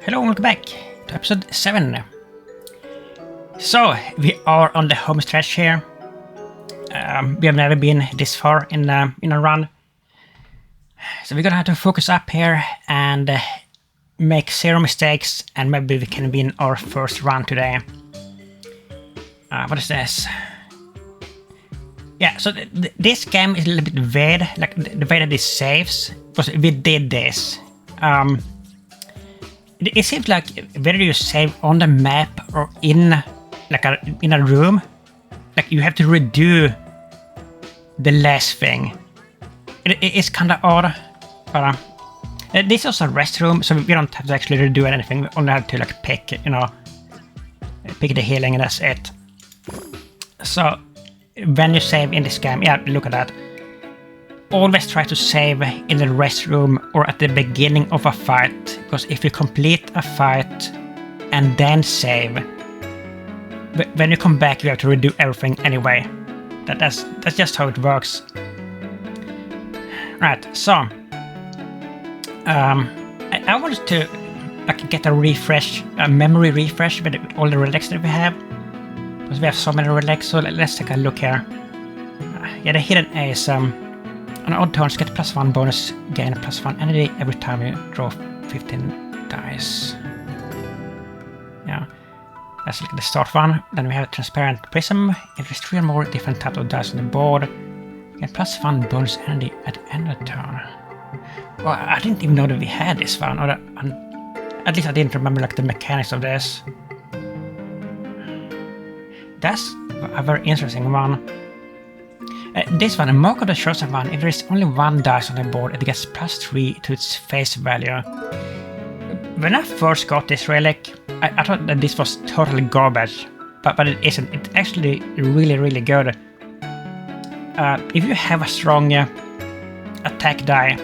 Hello and welcome back to episode 7. So, we are on the home stretch here. We have never been this far in a run. So we're gonna have to focus up here and make 0 mistakes, and maybe we can win our first run today. What is this? Yeah, so this game is a little bit weird, like the way that it saves, because we did this. It seems like whether you save on the map or in like in a room, like you have to redo the last thing. It's kind of odd, but this is a restroom, so we don't have to actually redo anything. We only have to like pick the healing, and that's it. So when you save in this game, yeah, look at that. Always try to save in the restroom or at the beginning of a fight, because if you complete a fight and then save, when you come back you have to redo everything anyway. That's just how it works. Right, so I wanted to like get a memory refresh with all the relics that we have, because we have so many relics. So let's take a look here. Yeah, the hidden A is on odd turns, get +1 bonus, gain +1 energy every time you draw 15 dice. Yeah, that's like the start one. Then we have a transparent prism. It is 3 or more different types of dice on the board. Get +1 bonus energy at the end of the turn. Well, I didn't even know that we had this one, or at least I didn't remember like the mechanics of this. That's a very interesting one. This one, Mark of the Chosen One, if there is only 1 dice on the board, it gets +3 to its face value. When I first got this relic, I thought that this was totally garbage, but it isn't. It's actually really, really good. If you have a strong attack die,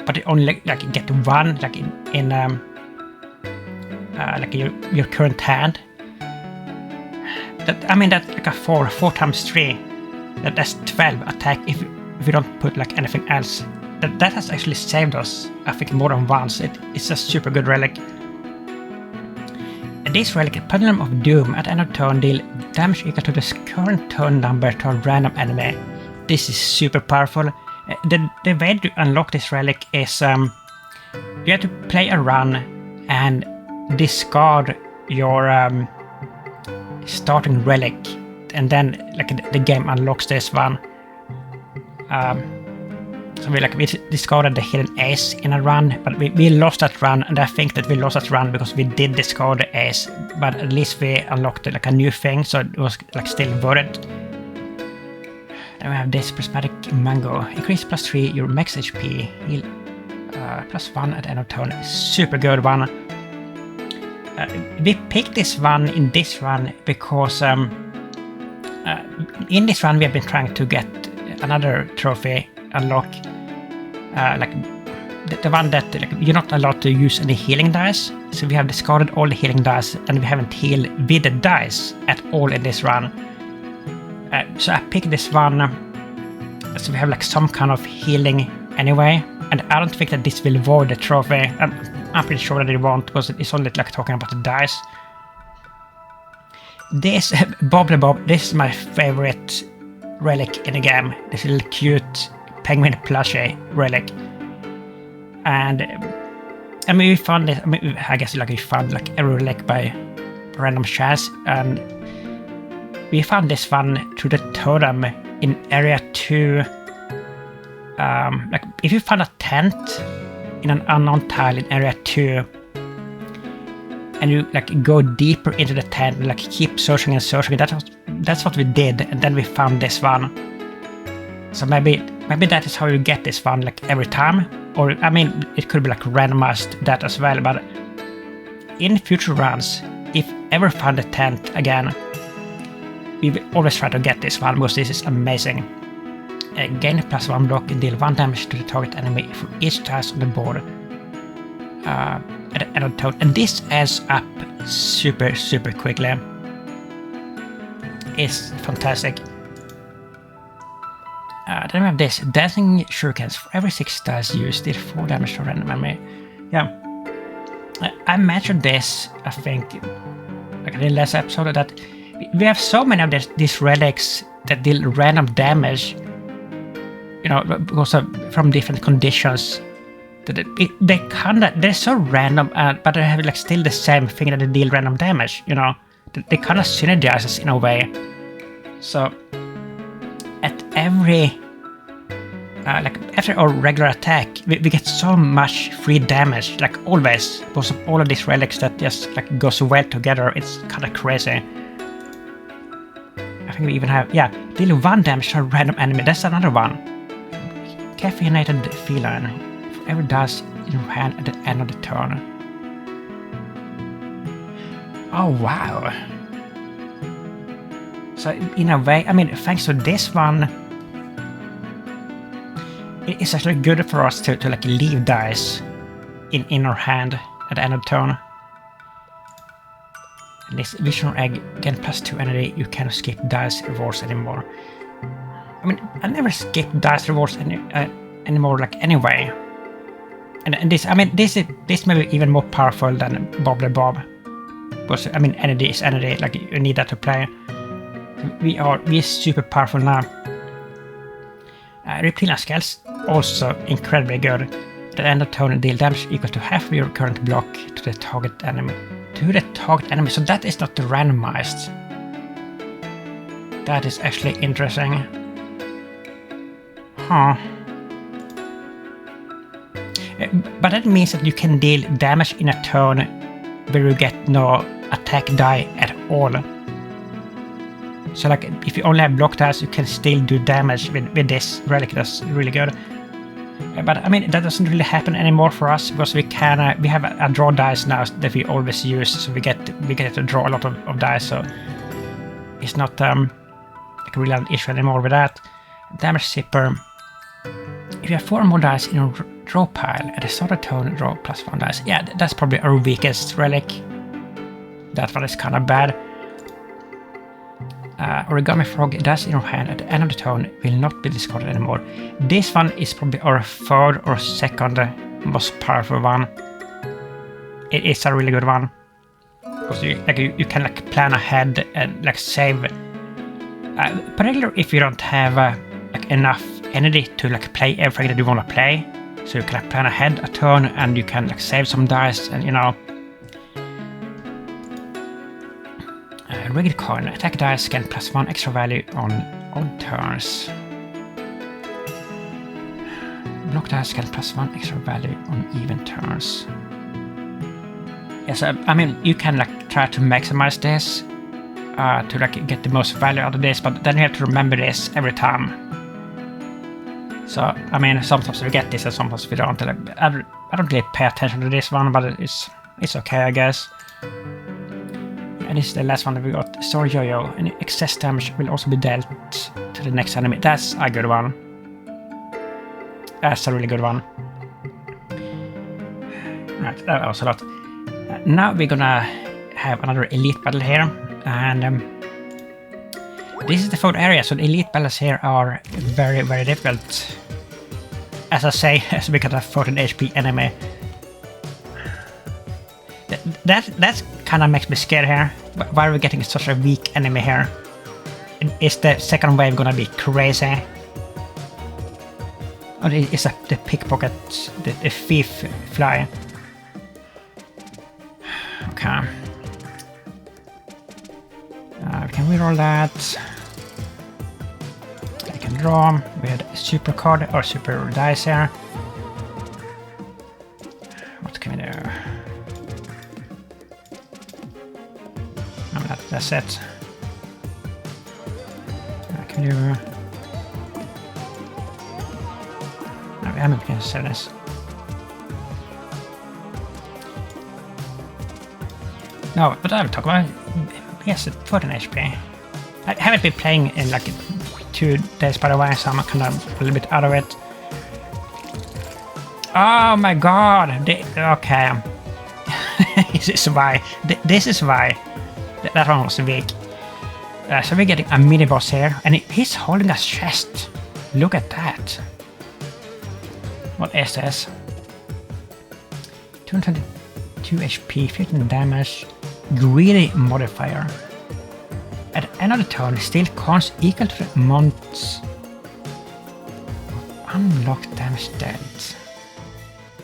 but you only like get 1, like in like your current hand, that's like a 4 times 3. That's 12 attack if you don't put like anything else. That has actually saved us, I think, more than once. It's a super good relic. And this relic, Pendulum of Doom, at the end of turn deal damage equal to the current turn number to a random enemy. This is super powerful. The way to unlock this relic is you have to play a run and discard your starting relic, and then like the game unlocks this one. So we discarded the hidden ace in a run, but we lost that run, and I think that we lost that run because we did discard the ace, but at least we unlocked like a new thing, so it was like still worth it. Then we have this prismatic mango. Increase +3 your max HP, heal +1 at the end of turn. Super good one. We picked this one in this run because in this run we have been trying to get another trophy unlock, like the one that like, you're not allowed to use any healing dice. So we have discarded all the healing dice, and we haven't healed with the dice at all in this run. So I picked this one, so we have like some kind of healing anyway, and I don't think that this will void the trophy. I'm pretty sure that it won't, because it's only like talking about the dice. This Bobbly Bob, this is my favorite relic in the game. This little cute penguin plushie relic. And I mean, we found this. I mean, I guess like we found like every relic by random chance, and we found this one through the totem in area 2. Like if you find a tent in an unknown tile in area 2, and you like go deeper into the tent and like keep searching and searching, that's what we did, and then we found this one. So maybe that is how you get this one like every time, or I mean it could be like randomized that as well. But in future runs, if ever find a tent again, we will always try to get this one, because this is amazing. Gain +1 block and deal 1 damage to the target enemy for each dice on the board. At the end of the turn, and this adds up super quickly. It's fantastic. Then we have this dancing shurikens. For every 6 dice used, did 4 damage to a random enemy. Yeah, I mentioned this, I think, like in the last episode, that we have so many of these relics that deal random damage, you know, because from different conditions. They're so random, but they have like still the same thing that they deal random damage, you know. They kind of synergizes in a way. So at every like after our regular attack, we get so much free damage, like always, because of all of these relics that just like goes well together. It's kind of crazy. I think we even have, yeah, deal 1 damage to a random enemy. That's another one. Caffeinated feline. For every dice in your hand at the end of the turn. Oh wow. So in a way, I mean, thanks to this one, it's actually good for us to like leave dice in our hand at the end of turn. And this visionary egg, again +2 energy, you cannot skip dice rewards anymore. I mean, I never skip dice rewards anymore, like anyway. And this, I mean, this may be even more powerful than Bob the Bob. Because I mean, energy is energy, like you need that to play. We are super powerful now. Repealing skills also incredibly good. At the end of turn, deal damage equal to half of your current block to the target enemy. So that is not randomized. That is actually interesting. Huh. But that means that you can deal damage in a turn where you get no attack die at all. So like if you only have block dice, you can still do damage with this relic. That's really good. But I mean, that doesn't really happen anymore for us, because we have a draw dice now that we always use, so we get to draw a lot of dice. So it's not like really an issue anymore with that. Damage zipper. If you have 4 more dice in your draw pile at the start of turn, draw +1 dice. Yeah, that's probably our weakest relic. That one is kind of bad. Origami frog dice in your hand at the end of the turn will not be discarded anymore. This one is probably our 3rd or 2nd most powerful one. It is a really good one, because you can like plan ahead and like save. Particularly if you don't have like enough energy to like play everything that you want to play, so you can like plan ahead a turn and you can like save some dice, and you know. Rigged coin. Attack dice gain +1 extra value on odd turns. Block dice gain +1 extra value on even turns. Yes, I mean, you can like try to maximize this to like get the most value out of this, but then you have to remember this every time. So I mean, sometimes we get this and sometimes we don't. Like, I don't really pay attention to this one, but it's okay, I guess. And this is the last one that we got. Story Yo-Yo. Any excess damage will also be dealt to the next enemy. That's a good one. That's a really good one. Right, that was a lot. Now we're gonna have another elite battle here. And this is the 4th area, so the elite battles here are very, very difficult. As I say, as we got a 14 HP enemy. That kind of makes me scared here. Why are we getting such a weak enemy here? Is the 2nd wave gonna be crazy? Or is the pickpocket, the thief fly? Okay. Can we roll that? I can draw. We had a super card or super dice here. What can we do? That's it. Can you... No, we haven't been save this. No, but I will talk about... Yes, 14 HP. I haven't been playing in like 2 days by the way, so I'm kind of a little bit out of it. Oh my god! Okay. This is why. This is why. That one was weak. So we're getting a mini boss here, and he's holding a chest. Look at that. What is this? 220 2 HP, 15 damage, greedy modifier. At the end of the turn, steal coins equal to the amount of unlocked damage dealt.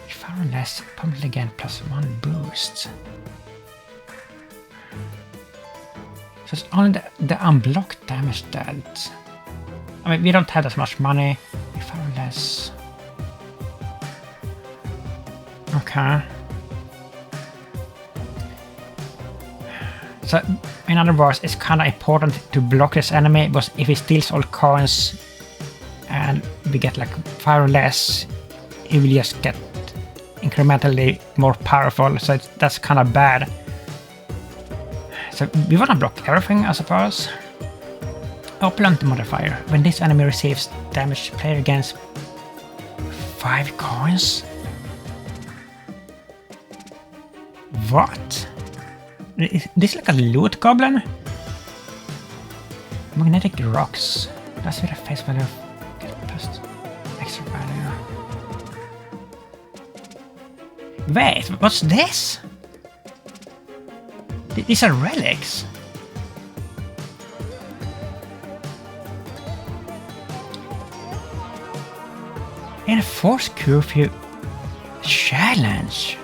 If or less, probably again +1 boost. So it's only the unblocked damage dealt. I mean, we don't have as much money. If or less. Okay. So, in other words, it's kind of important to block this enemy, because if he steals all coins and we get like 5 or less, he will just get incrementally more powerful, so that's kind of bad. So we want to block everything, I suppose. Opulent modifier. When this enemy receives damage, player gains 5 coins? What? Is this like a loot goblin? Magnetic rocks. That's with a face value of plus extra value. Wait, what's this? These are relics. Enforced curfew challenge.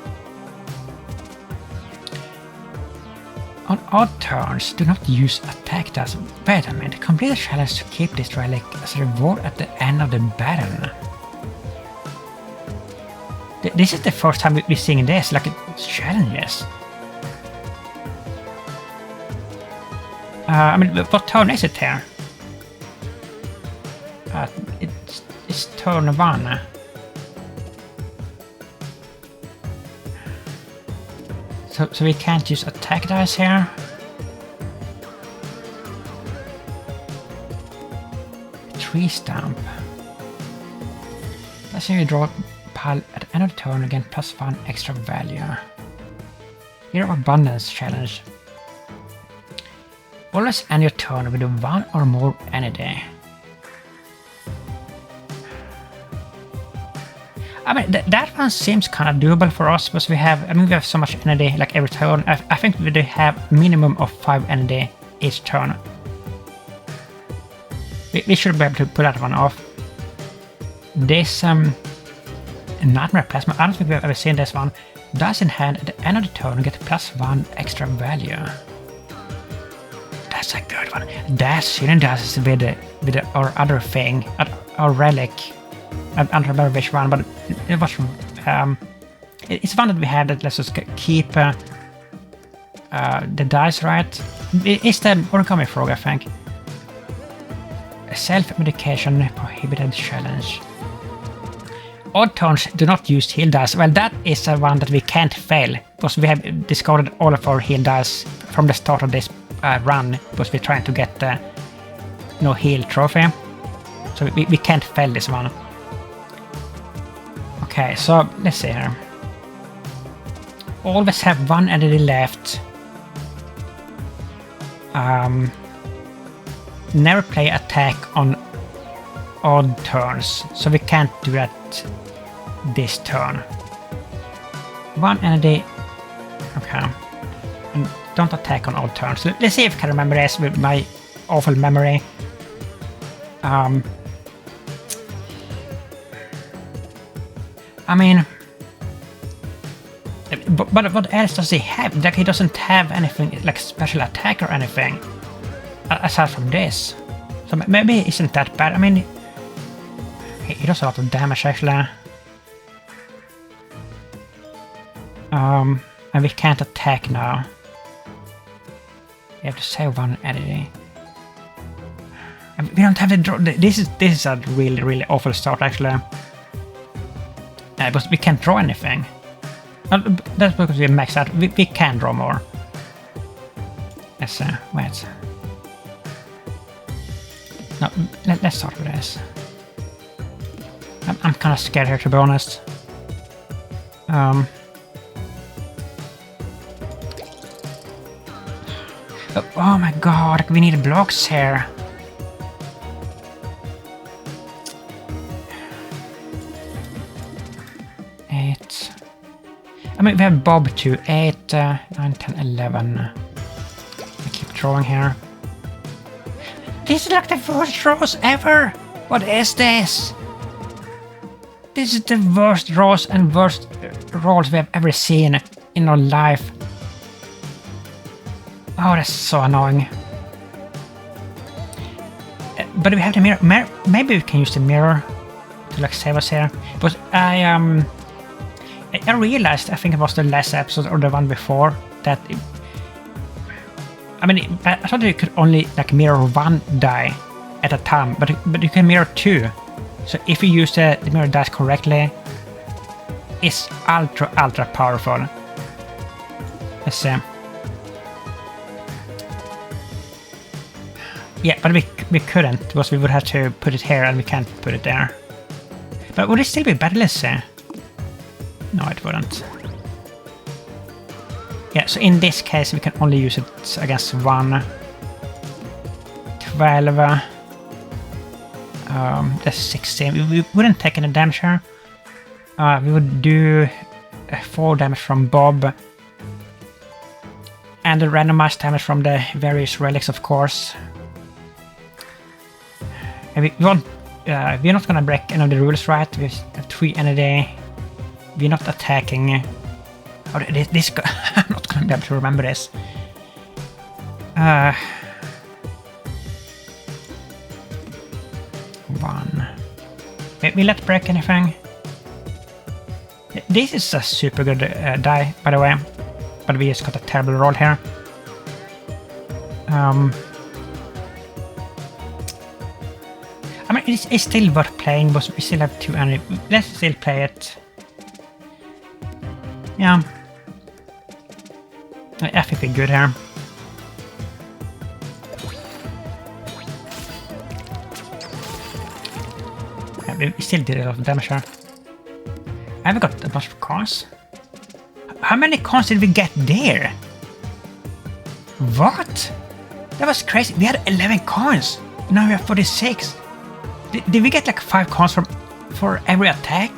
On odd turns, do not use attack dice. Wait a minute, complete the challenge to keep this relic as a reward at the end of the battle. This is the first time we're seeing this, like challenges. I mean, what turn is it here? It's turn 1. So we can't use attack dice here. Tree stamp. Let's say you draw a pile at the end of the turn again, +1 extra value. Hero Abundance challenge. Always end your turn with 1 or more energy. I mean, that one seems kind of doable for us, because we have so much energy like every turn. I think we do have minimum of 5 energy each turn. We should be able to pull that one off. This Nightmare Plasma, I don't think we've ever seen this one. Dice in hand at the end of the turn get +1 extra value. That's a good one. That's shooting dice with our other thing, our relic. I don't remember which one, but it was it's one that we had that lets us keep the dice right. It's the origami frog, I think. Self-medication prohibited challenge. Odd turns do not use heal dice. Well, that is the one that we can't fail, because we have discarded all of our heal dice from the start of this run, because we're trying to get the no heal trophy. So we can't fail this one. Okay, so let's see here. Always have 1 energy left. Never play attack on odd turns, so we can't do that this turn. 1 energy. Okay. And don't attack on odd turns. Let's see if I can remember this with my awful memory. I mean, but what else does he have? Like, he doesn't have anything like special attack or anything aside from this. So maybe it isn't that bad. I mean, he does a lot of damage actually. And we can't attack now. We have to save 1 energy. And we don't have to draw. This is a really awful start actually. But we can't draw anything. That's because we maxed out. We can draw more. Let's wait. No, let's start with this. I'm kind of scared here, to be honest. Oh my god, we need blocks here. I mean, we have Bob to 8, 9, 10, 11. I keep drawing here. This is like the worst draws ever! What is this? This is the worst draws and worst rolls we have ever seen in our life. Oh, that's so annoying. But we have the mirror. Maybe we can use the mirror to like save us here. But I realized, I think it was the last episode or the one before, that I mean, I thought you could only like mirror one die at a time, but you can mirror 2. So if you use the mirror dice correctly, it's ultra powerful. Let's see. Yeah, but we couldn't, because we would have to put it here and we can't put it there. But would it still be better, let's see? No, it wouldn't. Yeah, so in this case we can only use it against 1. 12. That's 16. We wouldn't take any damage here. We would do 4 damage from Bob. And the randomized damage from the various relics, of course. And we're not gonna break any of the rules, right? We have 3 energy. We're not attacking. Oh, this I'm not gonna be able to remember this. 1. We let break anything. This is a super good die, by the way. But we just got a terrible roll here. I mean, it's still worth playing, but we still have 2 energy. Let's still play it. Yeah. I think we're good here. Yeah, we still did a lot of damage here. Have we got a bunch of coins? How many coins did we get there? What? That was crazy. We had 11 coins. Now we have 46. Did we get like 5 coins for every attack?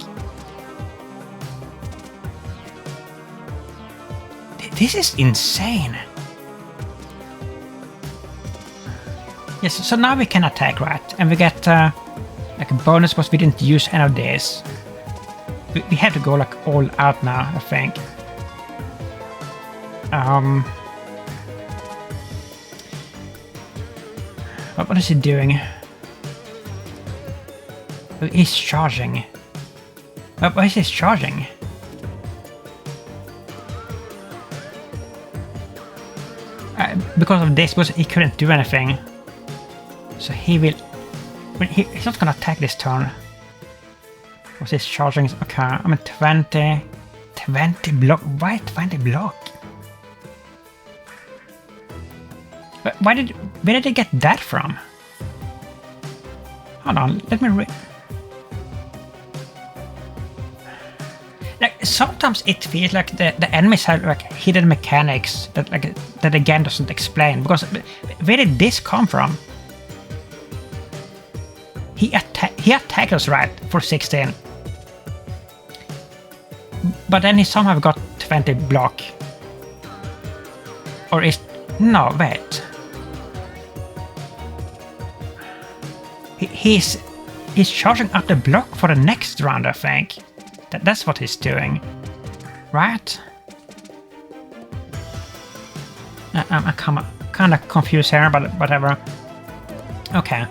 This is insane. Yes, so now we can attack, right? And we get like a bonus, but we didn't use any of this. We have to go like all out now, I think. What is he doing? He's charging. Why is he charging? Because of this, because he couldn't do anything. So he will... He's not gonna attack this turn. Was this charging? Okay, I'm at 20. 20 block? Why 20 block? Where did they get that from? Hold on, let me like, sometimes it feels like the enemies have like hidden mechanics that the game doesn't explain. Because where did this come from? He attacked us, right, for 16. But then he somehow got 20 block. Or is... No, wait. He's charging up the block for the next round, I think. That's what he's doing. Right? I'm kind of confused here, but whatever. Okay.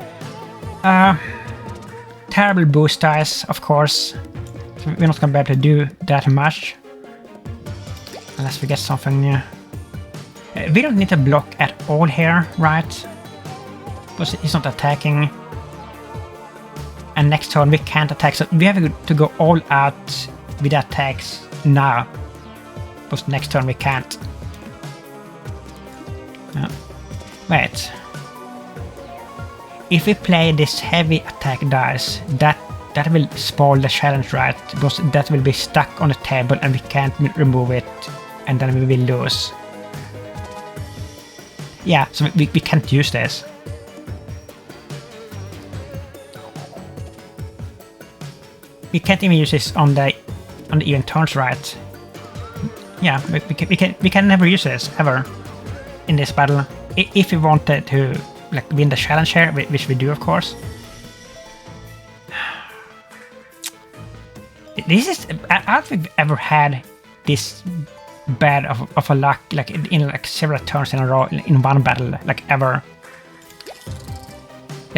Terrible boost dice, of course. So we're not gonna be able to do that much. Unless we get something new. We don't need to block at all here, right? Because he's not attacking. And next turn we can't attack, so we have to go all out with attacks now. Because next turn we can't. Wait. If we play this heavy attack dice, that will spoil the challenge, right? Because that will be stuck on the table and we can't remove it, and then we will lose. Yeah, so we can't use this. We can't even use this on the even turns, right? yeah, we can never use this ever in this battle. If we wanted to like win the challenge here, which we do of course. This is I don't think we've ever had this bad of a luck like in like several turns in a row in one battle like ever.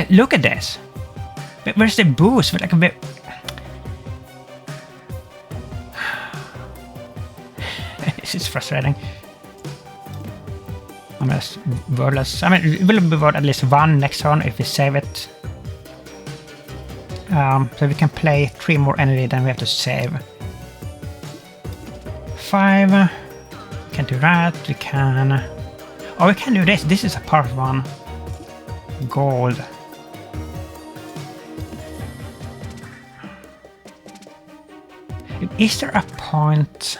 Look at this. Where's the boost? Like this is frustrating. I'm just wordless. I mean, it will be worth at least one next turn if we save it. So we can play 3 more energy, then we have to save. 5. We can do that. We can. Oh, we can do this. This is a part 1. Gold. Is there a point?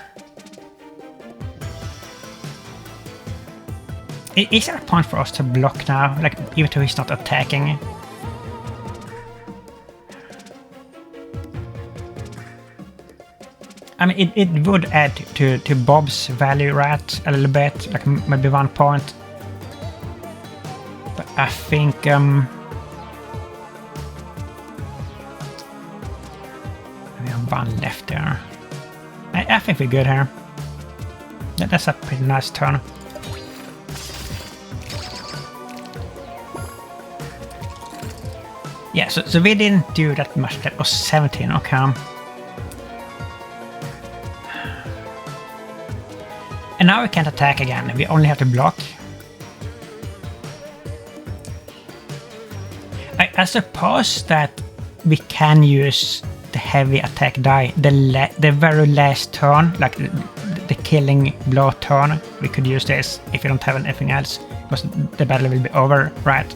Is there a point for us to block now? Like, even though he's not attacking? I mean, it would add to Bob's value, right? A little bit, like maybe 1 point. But I think we have 1 left there. I think we're good here. That's a pretty nice turn. Yeah, so we didn't do that much. That was 17, okay. And now we can't attack again. We only have to block. I suppose that we can use the heavy attack die the very last turn, like the killing blow turn. We could use this if we don't have anything else, because the battle will be over, right?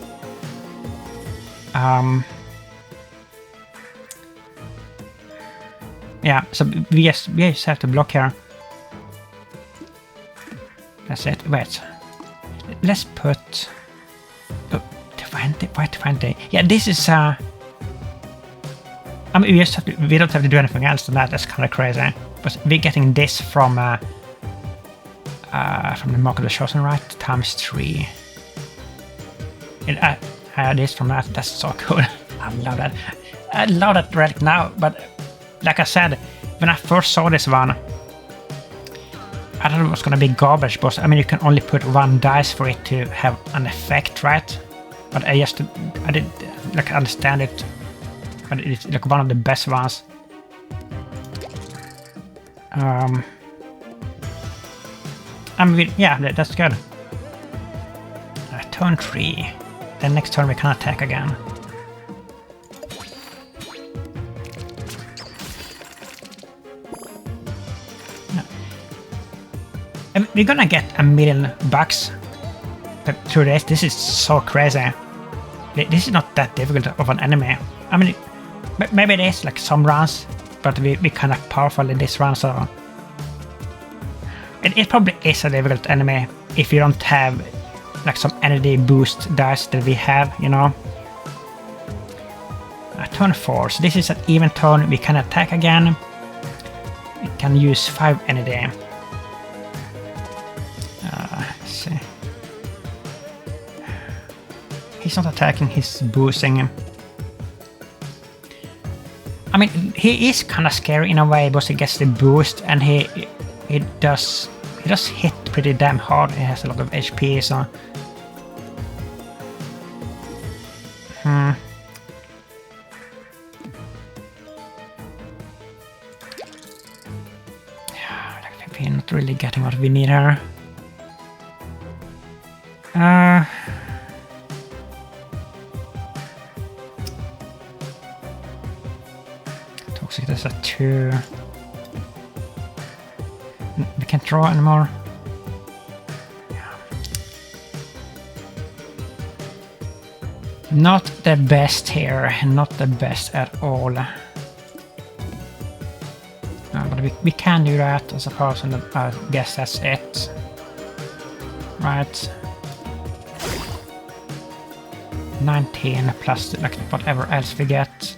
Yeah, so we just have to block here. That's it. Wait. Let's put 20. Why 20? Yeah, this is I mean, we don't have to do anything else than that. That's kind of crazy. But we're getting this from the Mark of the Chosen, right? Times 3. And this from that. That's so cool. I love that. I love that relic now. But like I said, when I first saw this one, I thought it was gonna be garbage, but I mean, you can only put 1 dice for it to have an effect, right? But I didn't like understand it. But it's like one of the best ones. I mean, yeah, that's good. Turn 3. Then next turn we can attack again. And we're gonna get $1 million through this. This is so crazy. This is not that difficult of an enemy. I mean, maybe it is like some runs, but we kind of powerful in this run, so it probably is a difficult enemy if you don't have like some energy boost dice that we have, you know. Turn 4. So this is an even turn. We can attack again. We can use 5 energy. Let's see. He's not attacking, he's boosting him. I mean, he is kind of scary in a way, because he gets the boost and he does hit pretty damn hard. He has a lot of HP, so yeah, I think we're not really getting what we need here. Toxic, that's a 2. We can't draw anymore. Yeah. Not the best here, not the best at all. But we can do that, I suppose, and I guess that's it. Right. 19 plus like whatever else we get.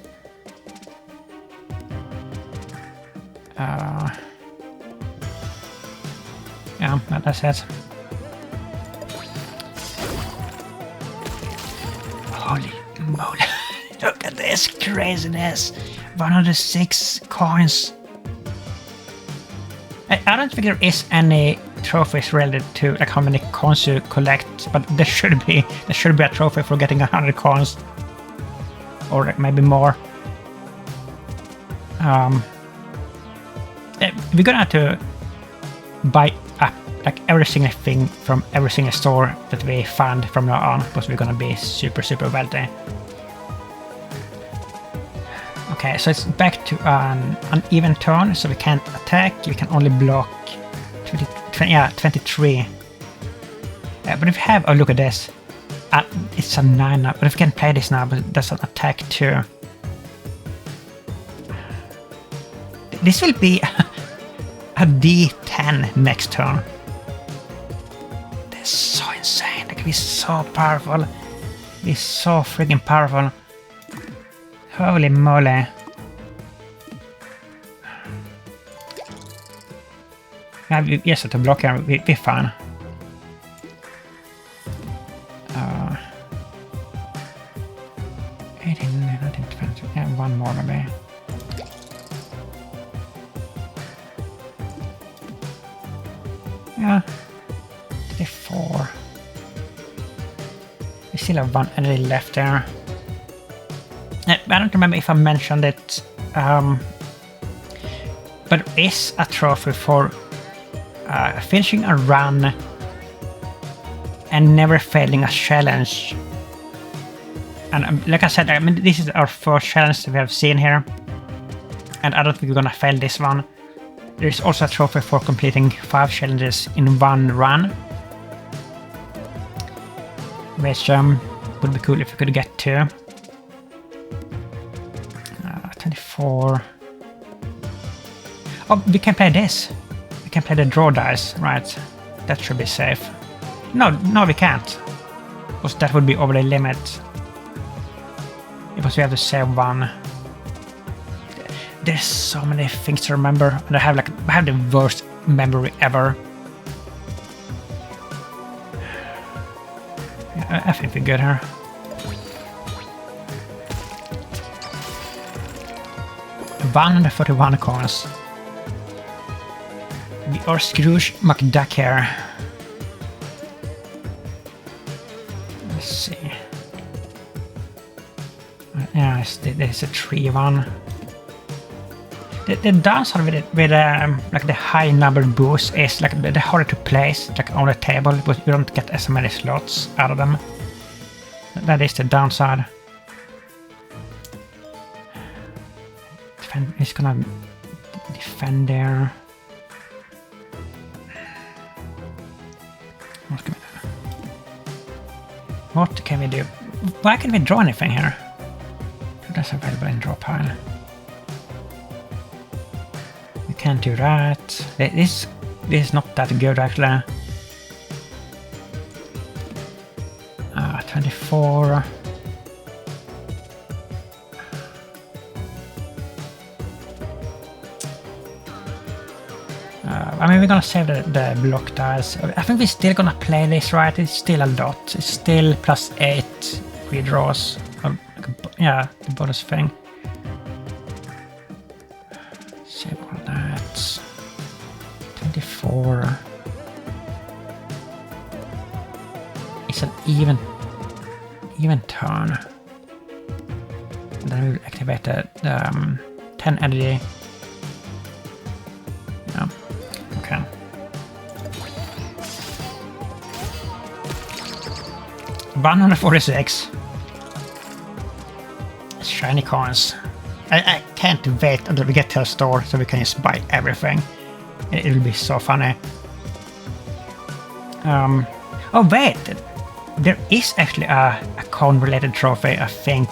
Yeah, that's it. Holy moly. Look at this craziness. 106 coins. I don't think there is any trophies related to like how many coins you collect, but there should be a trophy for getting 100 coins. Or maybe more. We're gonna have to buy up like every single thing from every single store that we find from now on, because we're gonna be super wealthy. Okay, so it's back to an uneven turn, so we can't attack, we can only block 23. But if we have, oh look at this, it's a 9 now, but if we can play this now, but that's an attack too. This will be a D10 next turn. That's so insane. That can be so powerful. It's so freaking powerful. Holy moly. Yeah, we just have to block here. We're fine. Uh, 18, 19, 20. Yeah, one more maybe. Yeah, 34. We still have one energy left there. I don't remember if I mentioned it, but there is a trophy for finishing a run and never failing a challenge. And like I said, I mean, this is our first challenge that we have seen here, and I don't think we're gonna fail this one. There's also a trophy for completing 5 challenges in one run, which would be cool if we could get to. 24. Oh, we can play this. We can play the draw dice, right? That should be safe. No, we can't. Because that would be over the limit. Because we have to save one. There's so many things to remember, and I have the worst memory ever. Yeah, I think we're good here. And 41 coins. We are Scrooge McDuck here. Let's see. Yeah, there's a 3-1. The downside with it, with like the high numbered boosts, is like the harder to place like on the table, but you don't get as many slots out of them. That is the downside. He's gonna defend there. What can we do? Why can't we draw anything here? That's available in draw pile. We can't do that. This is not that good actually. 24. I mean, we're gonna save the block dice. I think we're still gonna play this, right? It's still a lot. It's still +8 redraws. Yeah, the bonus thing. Save all that. 24. It's an even turn. And then we'll activate the 10 energy. Yeah. Okay. $146. Shiny coins. I can't wait until we get to a store so we can just buy everything. It will be so funny. Oh wait, there is actually a coin related trophy, I think,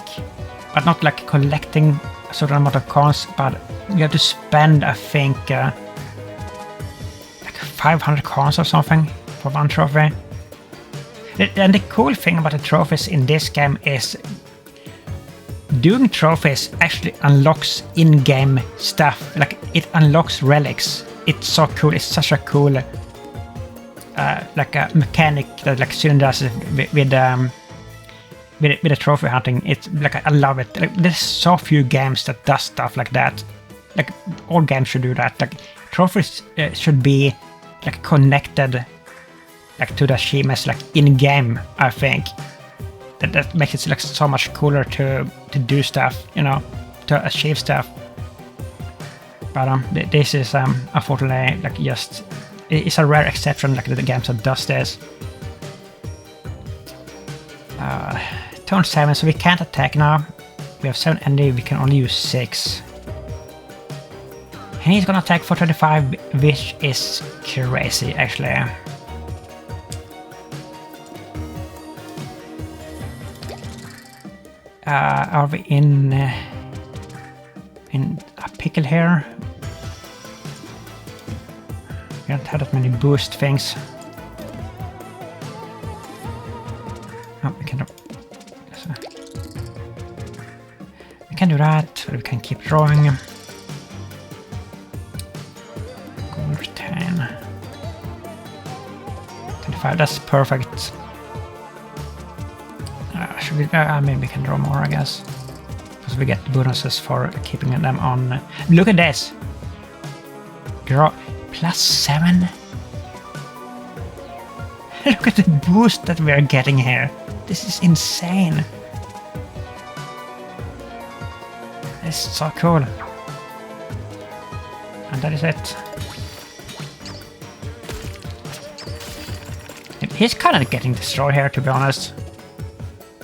but not like collecting a certain amount of coins, but you have to spend, I think, like 500 coins or something for one trophy. And the cool thing about the trophies in this game is doing trophies actually unlocks in-game stuff. Like, it unlocks relics. It's so cool. It's such a cool like a mechanic that like Sweden does with the trophy hunting. It's like I love it. Like, there's so few games that does stuff like that. Like all games should do that. Like trophies should be like connected like to the achievements like in game. I think that makes it like so much cooler to do stuff, you know, to achieve stuff. But this is unfortunately like just it's a rare exception like the games that does this. Turn 7, so we can't attack now. We have 7 energy, we can only use 6. And he's gonna attack for 25, which is crazy actually. Are we in a pickle here? We don't have that many boost things. Oh, we can do that, or we can keep drawing. Gold 10. 25, that's perfect. Should we, maybe we can draw more, I guess. Because we get bonuses for keeping them on. Look at this! Draw +7. Look at the boost that we are getting here. This is insane. It's so cool. And that is it. He's kind of getting destroyed here, to be honest.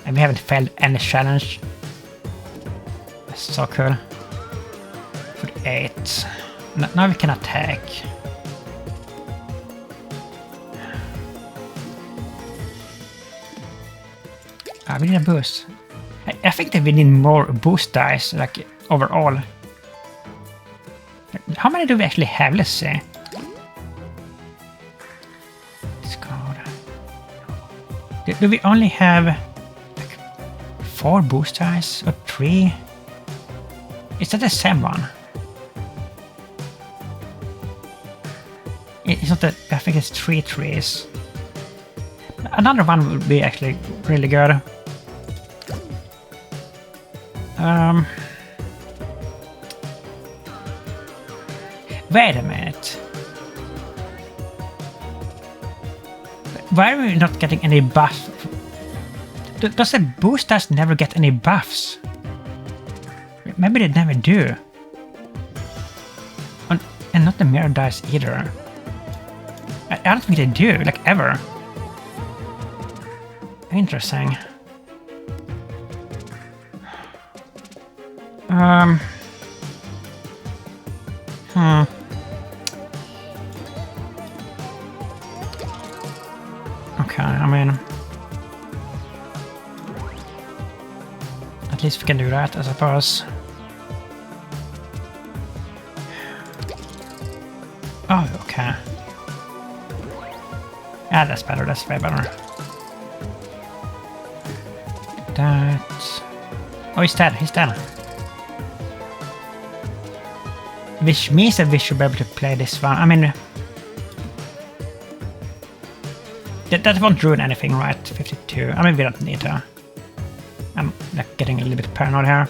And we haven't failed any challenge. That's so cool. For 8. Now we can attack. We need a boost. I think that we need more boost dice, like overall. How many do we actually have? Let's see. Discard. Do we only have like 4 boost dice or 3? Is that the same one? It's not that. I think it's 3 trees. Another one would be actually really good. Wait a minute. Why are we not getting any buffs? Does the boost dice never get any buffs? Maybe they never do. And not the mirror dice either. I don't think they do, like ever. Interesting. Okay, I mean... At least we can do that, I suppose. Oh, okay. Yeah, that's better, that's way better. That... Oh, he's dead, he's dead. Which means that we should be able to play this one. I mean... That won't ruin anything, right? 52. I mean, we don't need to. I'm like getting a little bit paranoid here.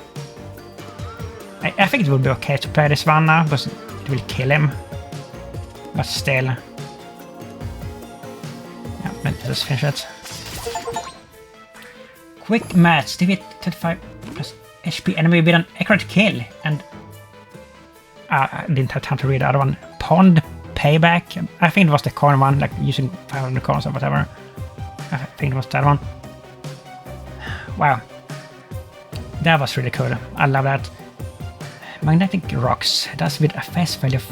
I think it would be okay to play this one now, because it will kill him. But still. Yeah, let's just finish it. Quick match. Defeat 25 plus HP enemy with an accurate kill. And I didn't have time to read the other one. Pond Payback. I think it was the coin one, like using 500 coins or whatever. I think it was that one. Wow. That was really cool. I love that. Magnetic rocks. That's with a face value of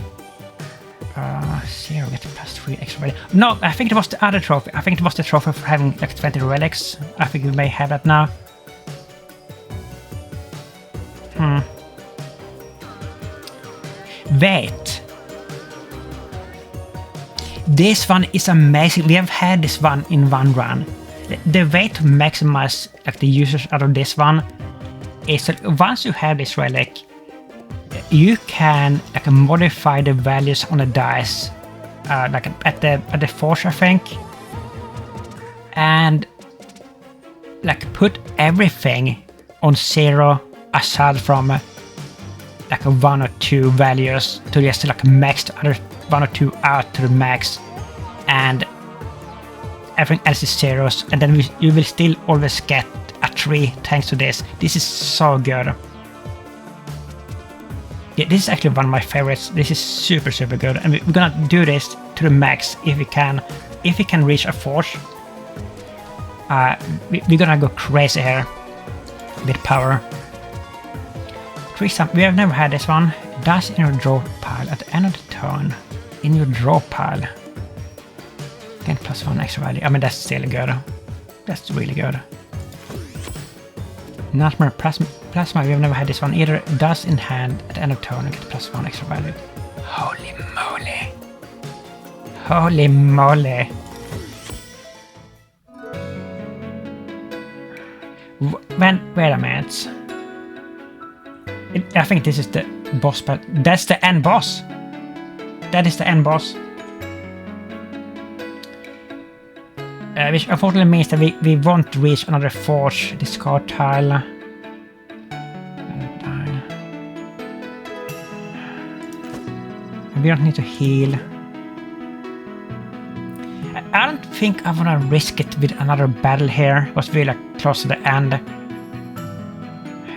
0, get +3 extra value. No, I think it was the other trophy. I think it was the trophy for having like 20 relics. I think we may have that now. Wait. This one is amazing. We have had this one in one run. The way to maximize like the users out of this one is that once you have this relic, you can like modify the values on the dice like at the forge, I think, and like put everything on 0 aside from like a 1 or 2 values to just like max the other 1 or 2 out to the max, and everything else is 0s, and then you will still always get a 3 thanks to this. This is so good. Yeah, this is actually one of my favorites. This is super good, and we're gonna do this to the max if we can. If we can reach a forge, we're gonna go crazy here with power. We have never had this one. Dice in your draw pile at the end of the turn. In your draw pile. Again, +1 extra value. I mean, that's still good. That's really good. Nightmare Plasma. We have never had this one either. Dice in hand at the end of turn and get +1 extra value. Holy moly. Holy moly. Wait a minute. I think this is the boss, but that's the end boss. That is the end boss. Which unfortunately means that we won't reach another forge. Discard tile. We don't need to heal. I don't think I wanna risk it with another battle here, because we're like close to the end.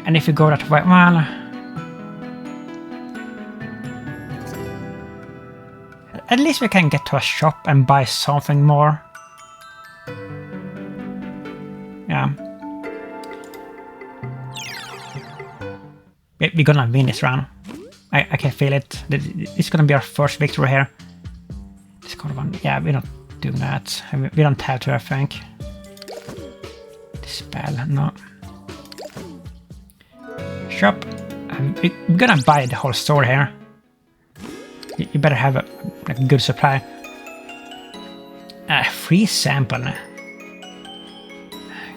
And if we go that way, well, at least we can get to a shop and buy something more. Yeah. We're gonna win this round. I can feel it. This is gonna be our first victory here. This kind of one. Yeah, we're not doing that. We don't have to, I think. Dispel, no. Shop. We're gonna buy the whole store here. You better have a good supply. Free sample.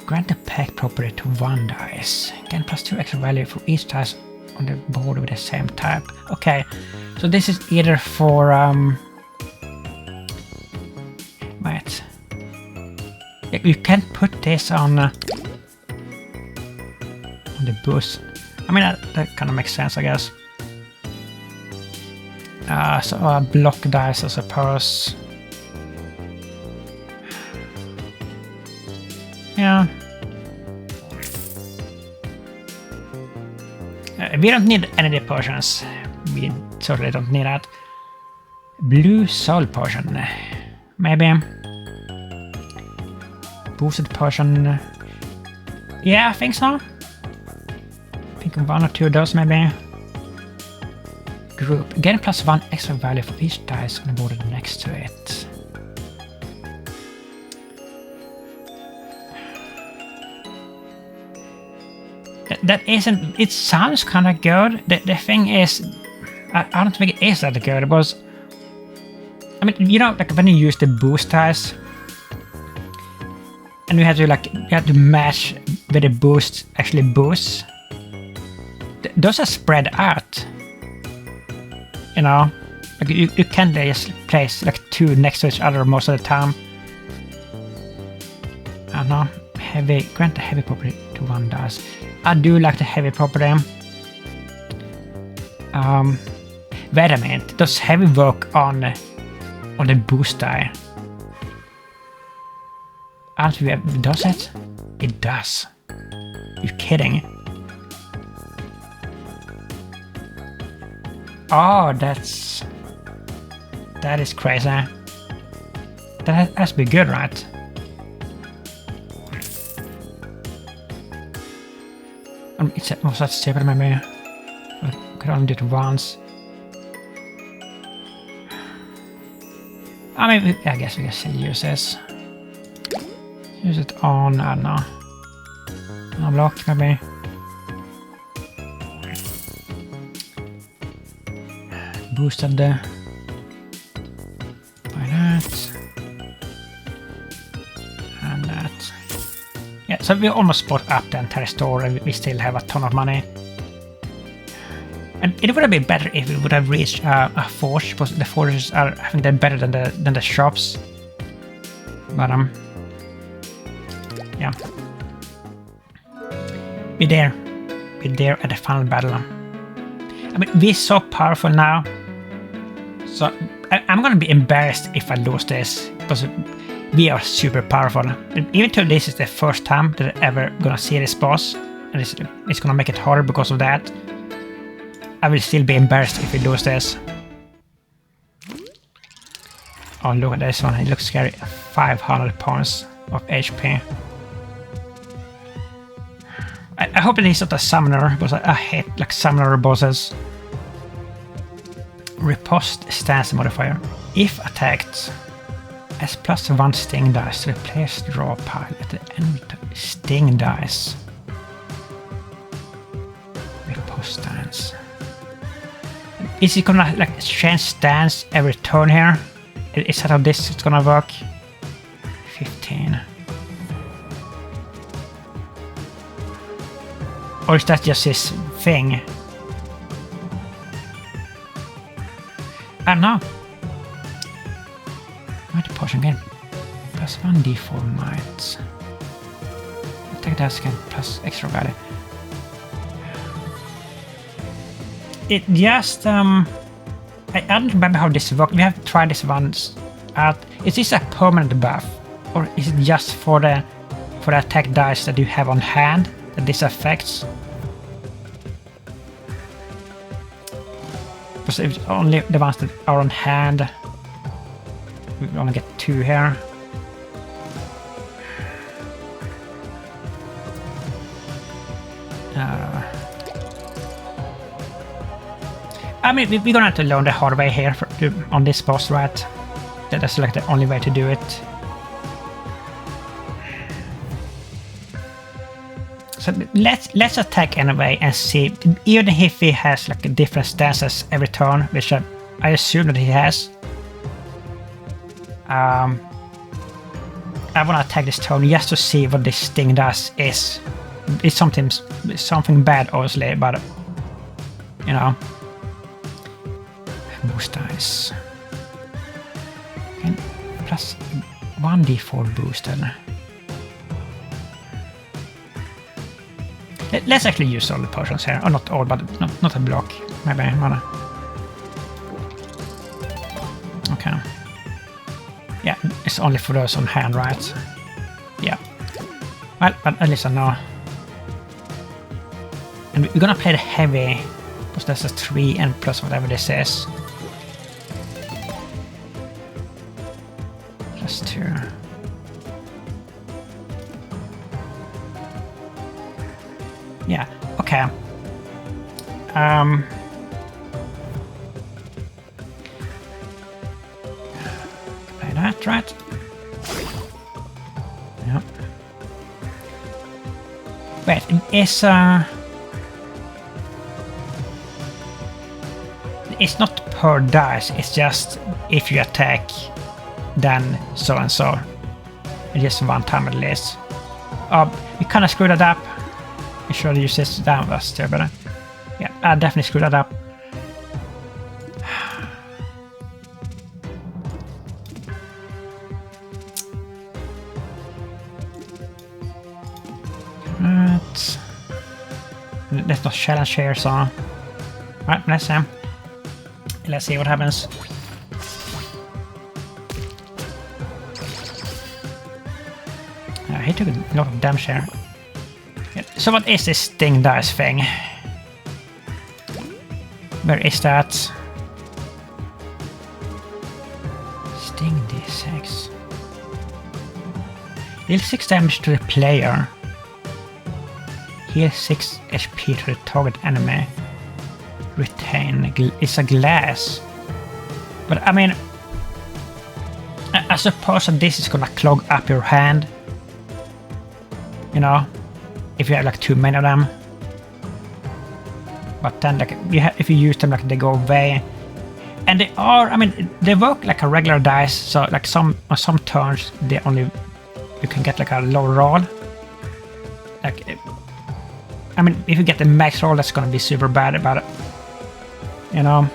Grant the pack property to 1 dice. Gain +2 extra value for each dice on the board with the same type. Okay, so this is either for wait. You can't put this on the boost. I mean that kind of makes sense, I guess. So block dice, I suppose. Yeah. We don't need energy potions. We certainly don't need that. Blue soul potion. Maybe. Boosted potion. Yeah, I think so. I think 1 or 2 of those maybe. Group. Gain +1 extra value for each dice on the board next to it. That isn't... It sounds kind of good. The thing is... I don't think it is that good. It was... I mean, you know, like when you use the boost dice... And you have to match where the boost actually boosts. Those are spread out. You know? Like you can't just place like 2 next to each other most of the time. I don't know. Heavy... Grant the heavy property to 1 dice. I do like the heavy property. Wait a minute. Does heavy work on the boost die? Does it? It does. You're kidding. Oh, that is crazy. That has to be good, right? Was that stupid maybe? I could only do it once. I mean, I guess we can still use this. Use it on, I don't know. Unblock maybe. Boosted the... By that. And that. Yeah, so we almost bought up the entire store and we still have a ton of money. And it would have been better if we would have reached a forge, because the forges are, I think they're better than the shops. But yeah. We're there at the final battle. I mean, we're so powerful now. So I'm gonna be embarrassed if I lose this, because we are super powerful. And even though this is the first time that I'm ever gonna see this boss, and it's gonna make it harder because of that, I will still be embarrassed if we lose this. Oh, look at this one. It looks scary. 500 points of HP. I hope it is not a summoner, because I hate like summoner bosses. Riposte stance modifier. If attacked, as +1 sting dice to the player's draw pile at the end of sting dice. Riposte stance. Is it gonna like change stance every turn here? Is that how this is gonna work? 15. Or is that just his thing? I don't know. Might potion again. +1 d4 might. Attack dice again plus extra value. It just I don't remember how this works. We have tried this once. Is this a permanent buff, or is it just for the attack dice that you have on hand that this affects? Because it's only the ones that are on hand. We only get 2 here. I mean, we're gonna have to learn the hard way here on this boss, right? That's like the only way to do it. So let's attack anyway and see. Even if he has like different stances every turn, which I assume that he has. I wanna attack this turn just to see what this sting does is. It's something bad, obviously, but you know. Boost dice. Okay. +1 d4 boosted. Let's actually use all the potions here. Or not all, but not a block. Maybe one. Okay. Yeah, it's only for those on hand, right? Yeah. Well, but at least I know. And we're gonna play the heavy, because that's a 3 and plus whatever this is. +2. Yeah, okay. Play that, right? Yeah. Wait, it's not per dice, it's just if you attack, then so and so. It's just one time at least. We kind of screwed that up. I should use this down was too, but yeah, I definitely screwed that up. Right. There's no challenge here, so right, let's see what happens. He took a lot of damage here. Yeah. So what is this sting dice thing? Where is that? Sting d6. Deal 6 damage to the player. Heal 6 HP to the target enemy. Retain is a glass. But I mean, I suppose that this is gonna clog up your hand. You know, if you have like too many of them. But then like if you use them, like they go away. And they are, I mean, they work like a regular dice, so like on some turns they only, you can get like a low roll. Like, I mean, if you get the max roll, that's gonna be super bad, but You know,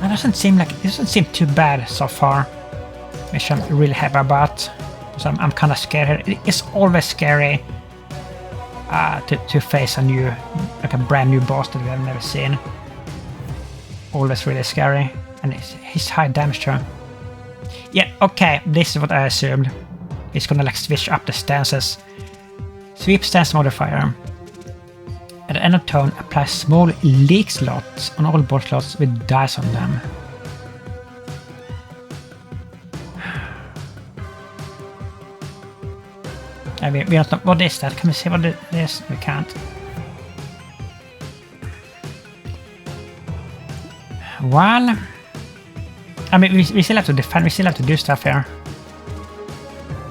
it doesn't seem too bad so far, which I'm really happy about. So I'm kind of scared here. It's always scary to face a new, like a brand new boss that we have never seen. Always really scary, and he's high damage too. Yeah, okay, this is what I assumed. He's gonna like switch up the stances. Sweep stance modifier. At the end of turn, apply small leak slots on all board slots with dice on them. We don't know. What is that? Can we see what it is? We can't. Well, I mean, we still have to defend. We still have to do stuff here.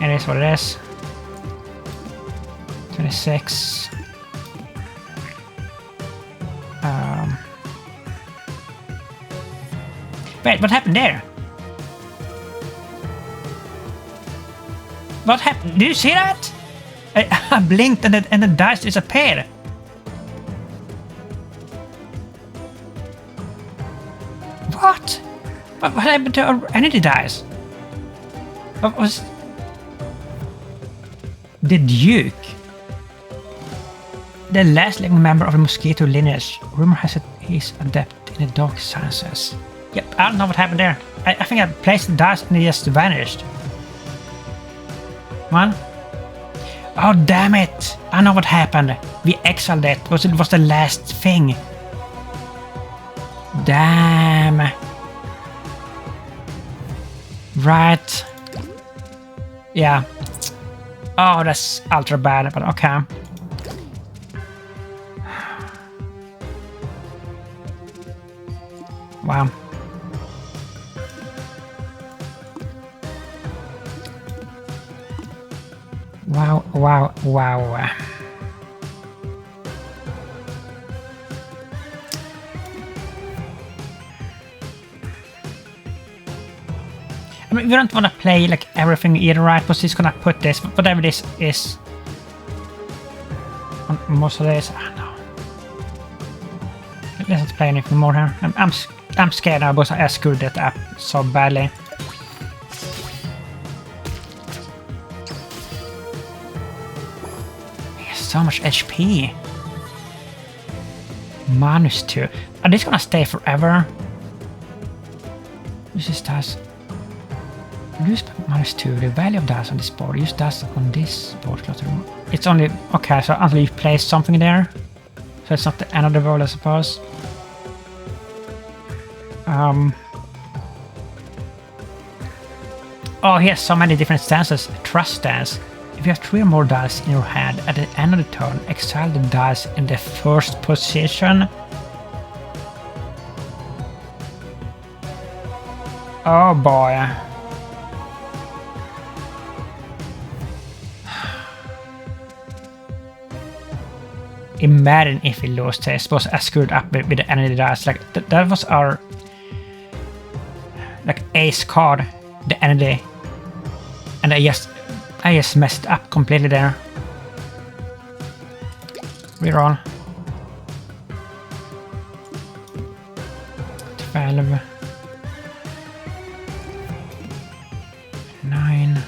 It is what it is. 26. Wait, what happened there? What happened? Did you see that? I blinked and the dice disappeared. What? What happened to our energy dice? What was... The Duke? The last living member of the Mosquito lineage. Rumor has it he's adept in the dark sciences. Yep, I don't know what happened there. I think I placed the dice and it just vanished. One. Oh, damn it! I know what happened. We exiled it. It was the last thing. Damn. Right. Yeah. Oh, that's ultra bad, but okay. Wow. Wow, wow, wow. I mean, we don't want to play like everything either, right? But he's gonna put this, whatever this is, on most of this. I don't know. Let's not play anything more here. I'm scared now because I screwed that up so badly. So much HP. -2. Are these gonna stay forever? Use this dice. Use -2. The value of dice on this board. Use dice on this board slot. It's only okay. So until you place something there, so it's not the end of the world, I suppose. Oh, he has so many different stances. Trust stance. If you have 3 or more dice in your hand at the end of the turn, exile the dice in the first position. Oh boy. Imagine if we lost this. I suppose I screwed up with the energy dice. Like that was our like ace card, the energy, and I just messed up completely there. Reroll. 12. 9.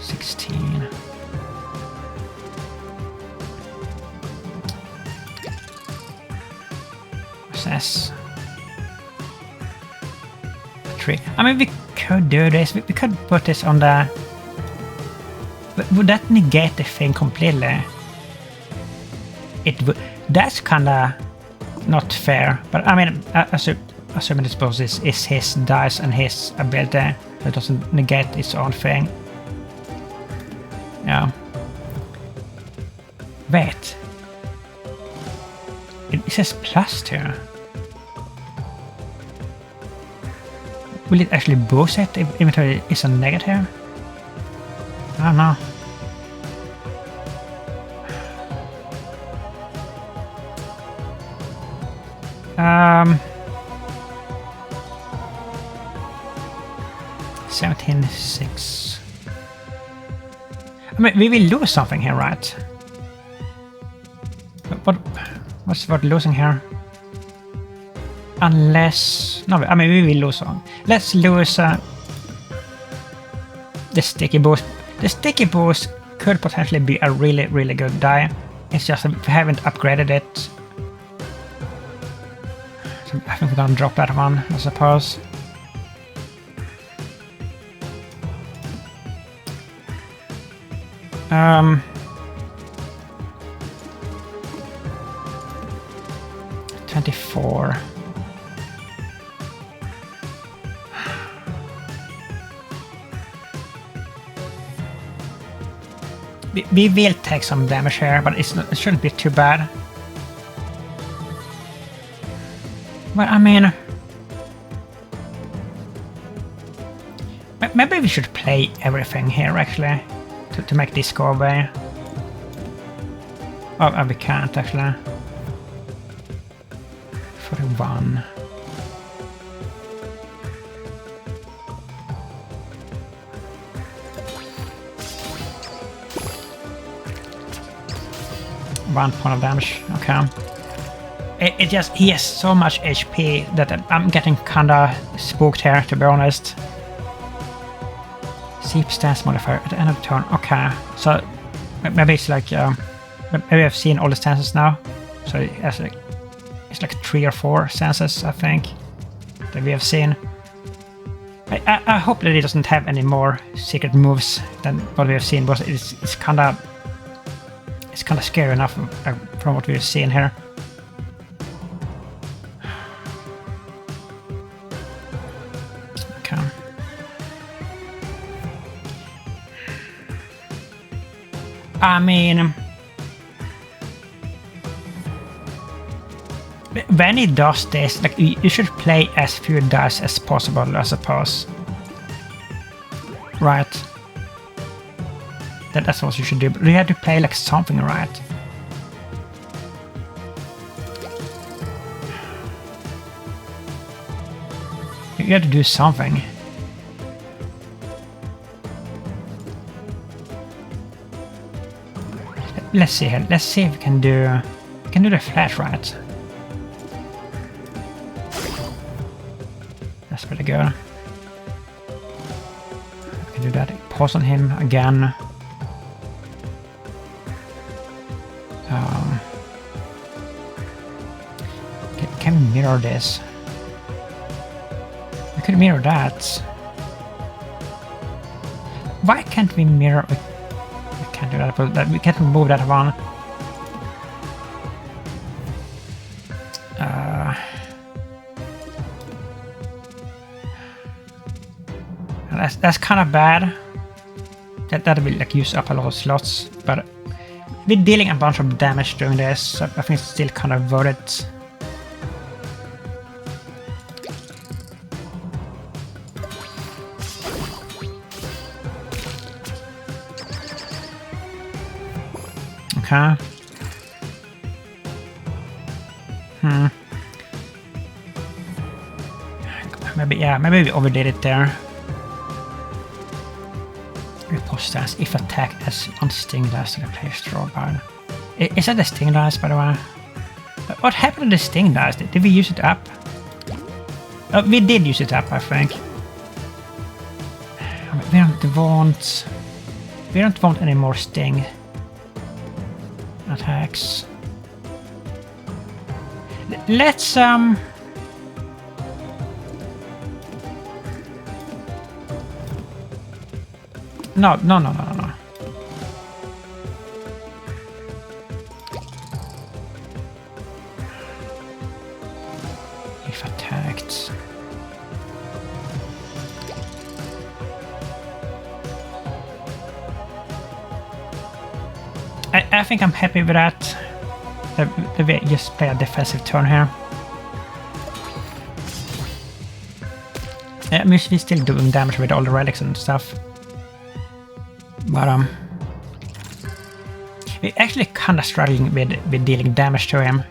16. What's this? I mean, we could do this. We could put this on the... But would that negate the thing completely? It would. That's kinda not fair. But I mean, assuming this boss is his dice and his ability, so it doesn't negate its own thing. Yeah. Wait. It says +2. Will it actually boost it if inventory is a negative? I don't know. Um, 17.6. I mean, we will lose something here, right? What's worth losing here? Unless... No, I mean, we will lose one. Let's lose the sticky boost. The sticky boost could potentially be a really, really good die. It's just we haven't upgraded it. So I think we're gonna drop that one, I suppose. Um... 24. We will take some damage here, but it shouldn't be too bad. But I mean... Maybe we should play everything here, actually, to make this go away. Oh, we can't, actually. 41. One point of damage, okay. It just, he has so much HP that I'm getting kinda spooked here, to be honest. Seep stance modifier at the end of the turn, okay. So, maybe it's like, maybe I've seen all the stances now. So it's like 3 or 4 stances, I think, that we have seen. I hope that it doesn't have any more secret moves than what we have seen, but it's kinda scary enough from what we've seen here. Okay. I mean, when he does this, like, you should play as few dice as possible, I suppose. Right. That's what you should do, but you have to play like something, right? You have to do something. Let's see here. Let's see if we can do the flash, right? That's pretty good. We can do that. Pause on him again. Can we mirror this? We could mirror that. Why can't we mirror? We can't do that, but we can't remove that one. That's kind of bad. That will like use up a lot of slots, but we're dealing a bunch of damage doing this, so I think it's still kind of worth it. Okay. Maybe we overdid it there. Riposte stance if attacked as one sting dice to the player's draw card. Is that the sting dice, by the way? What happened to the sting dice? Did we use it up? Oh, we did use it up, I think. We don't want any more sting attacks. Let's No. If attacked. I think I'm happy with that. We just play a defensive turn here. Yeah, we're still doing damage with all the relics and stuff. But we're actually kind of struggling with dealing damage to him.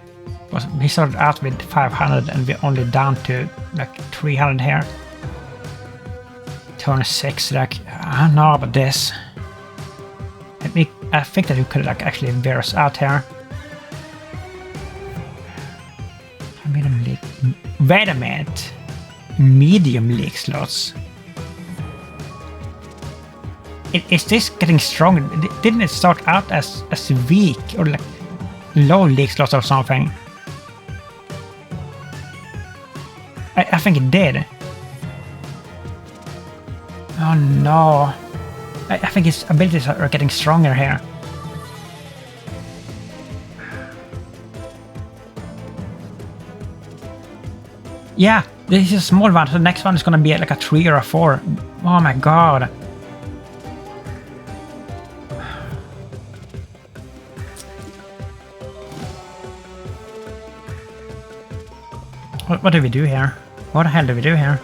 He started out with 500 and we're only down to like 300 here. Turn 6, like, I don't know about this. I think that you could like actually veer us out here. Medium leak. Wait a minute. Medium leak slots. Is this getting stronger? Didn't it start out as weak or like low leak slots or something? I think it did. Oh no. I think his abilities are getting stronger here. Yeah, this is a small one, so the next one is gonna be like a 3 or a 4. Oh my god. What do we do here? What the hell do we do here?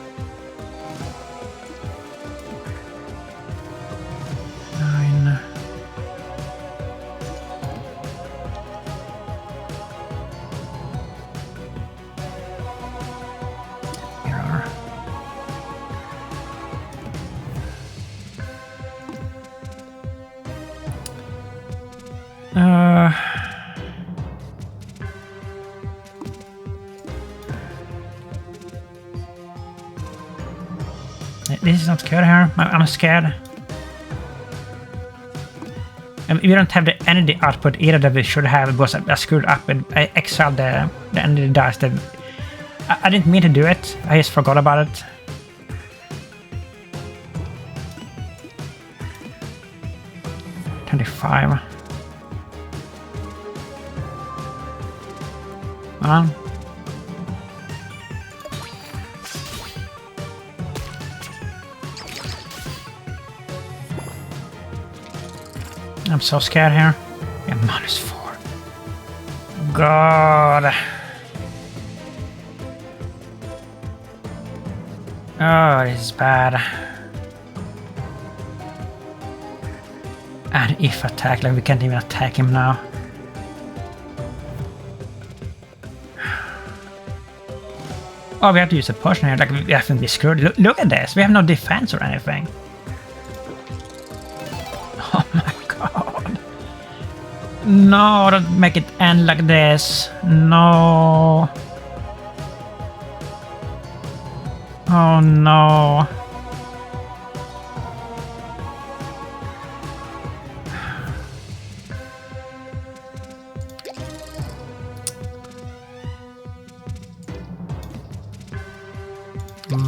9. Mirror. This is not good here. I'm scared. And we don't have the energy output either that we should have because I screwed up and I exiled the energy dice. I didn't mean to do it. I just forgot about it. $25. I'm so scared here. Yeah, -4. God. Oh, this is bad. And if attack, like we can't even attack him now. Oh, we have to use a potion here. Like we haven't been screwed. Look at this. We have no defense or anything. Oh my god. No, don't make it end like this. No. Oh no.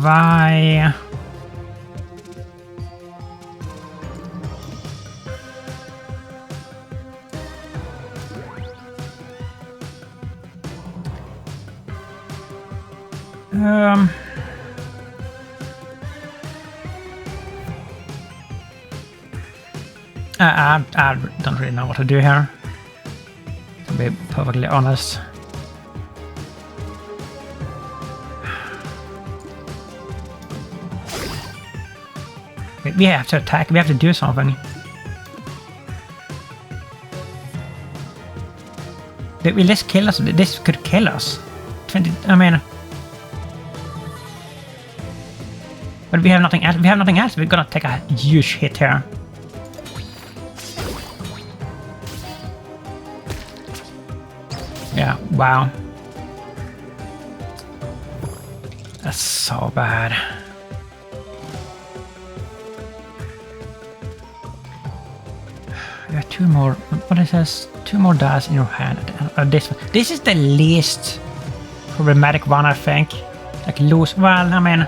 Why? I don't really know what to do here, to be perfectly honest. We have to attack, we have to do something. Will this kill us? This could kill us. 20, I mean... But we have nothing else. We have nothing else. We're gonna take a huge hit here. Yeah, wow. That's so bad. You have 2 more. What is this? 2 more dice in your hand. This one. This is the least problematic one, I think. Like lose. Well, I mean.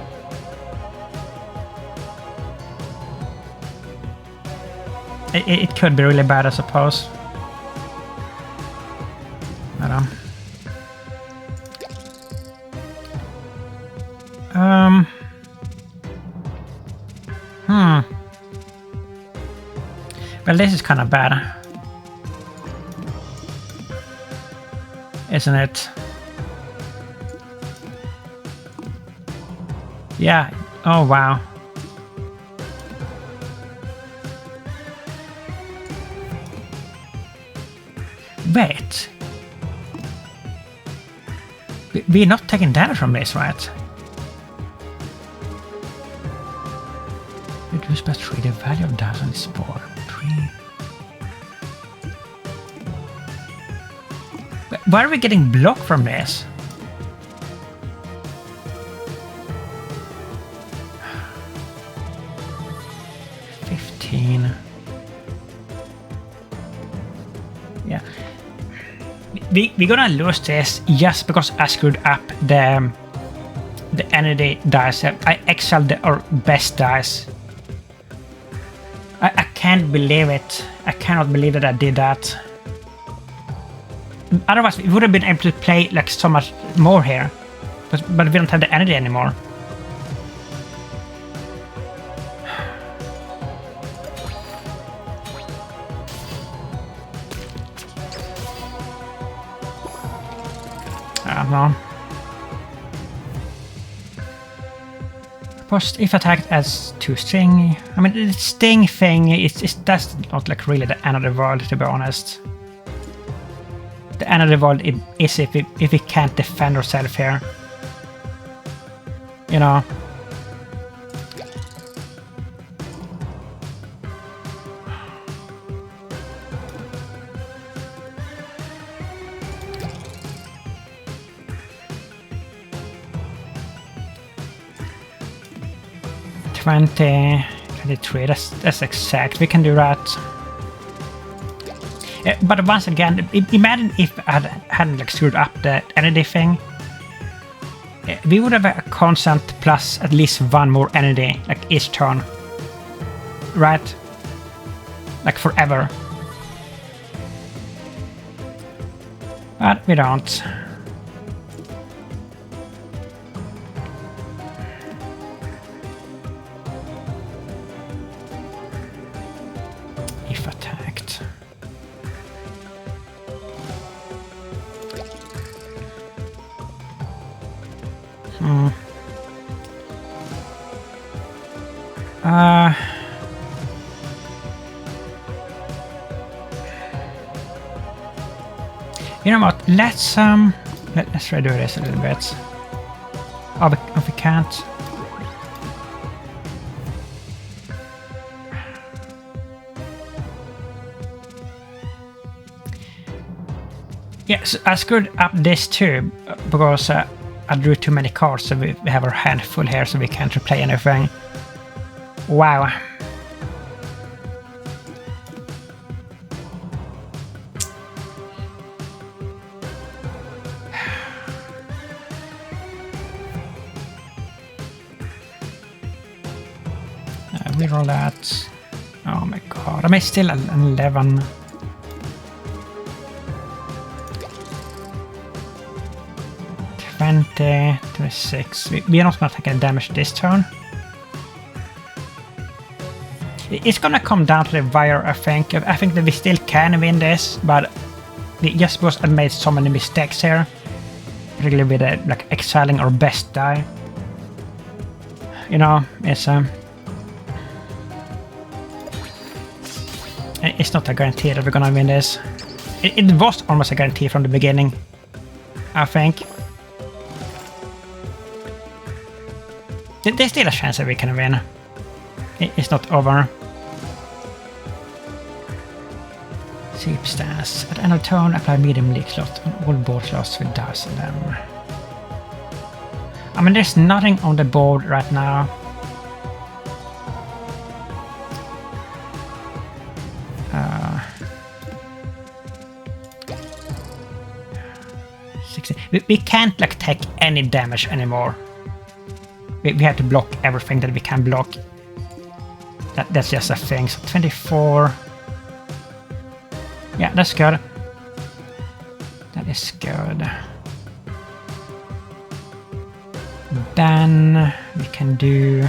It could be really bad, I suppose. I don't know. Well, this is kind of bad. Isn't it? Yeah. Oh, wow. Wait. We're not taking damage from this, right? Reduce by 3 the value of dice on this board. 3. Why are we getting blocked from this? Yeah. We're gonna lose this just because I screwed up the energy dice. I exiled our best dice. I can't believe it. I cannot believe that I did that. Otherwise, we would have been able to play like so much more here. But we don't have the energy anymore. No. Post if attacked as 2 sting. I mean, the sting thing that's not like really the end of the world, to be honest. The end of the world is if we can't defend ourselves here. You know. $20, $23, that's exact. We can do that. But once again, imagine if I hadn't like screwed up the energy thing. We would have a constant plus at least 1 more energy like each turn. Right? Like forever. But we don't. Attacked. You know what? Let's redo this a little bit. Oh, we can't. Yes, I screwed up this too, because I drew too many cards, so we have our hand full here, so we can't replay anything. Wow. Reroll that. Oh my god, am I still at 11? $26. We are not going to take any damage this turn. It's going to come down to the wire, I think. I think that we still can win this, but we just because I made so many mistakes here, particularly with like exiling our best die. You know, it's not a guarantee that we're going to win this. It was almost a guarantee from the beginning, I think. There's still a chance that we can win. It's not over. Sleep stance. At the end of turn, apply medium leak slot on all board slots with dice on them. I mean, there's nothing on the board right now. We can't like take any damage anymore. We have to block everything that we can block. That's just a thing. So 24. Yeah, that's good. That is good. Then we can do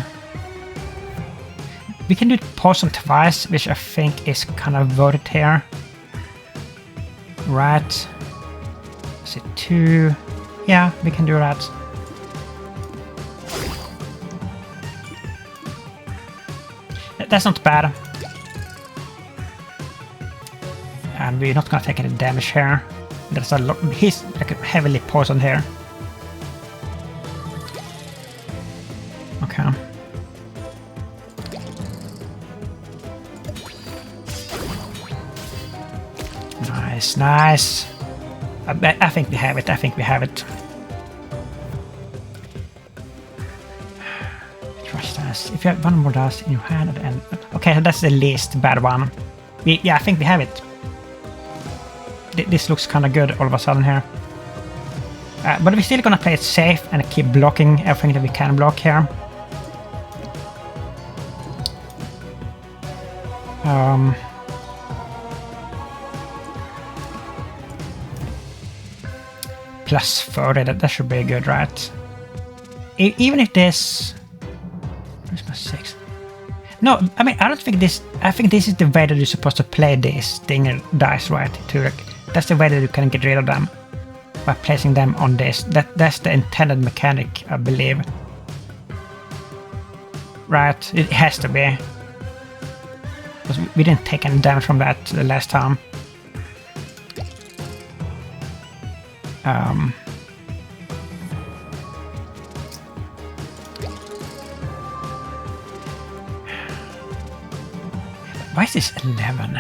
poison twice, which I think is kind of worth it here. Right. Is it 2? Yeah, we can do that. That's not bad. And we're not gonna take any damage here. There's a lot. He's like heavily poisoned here. Okay. Nice, nice. I think we have it. I think we have it. Trust dice. If you have one more dice in your hand at the end. Okay, so that's the least bad one. Yeah, I think we have it. This looks kind of good all of a sudden here. But we're still gonna play it safe and keep blocking everything that we can block here. Plus 30, that should be good, right? Even if this... Where's my 6? No, I mean, I don't think this... I think this is the way that you're supposed to play these stinger dice, right? That's the way that you can get rid of them. By placing them on this. That's the intended mechanic, I believe. Right, it has to be. Because we didn't take any damage from that the last time. Why is this 11?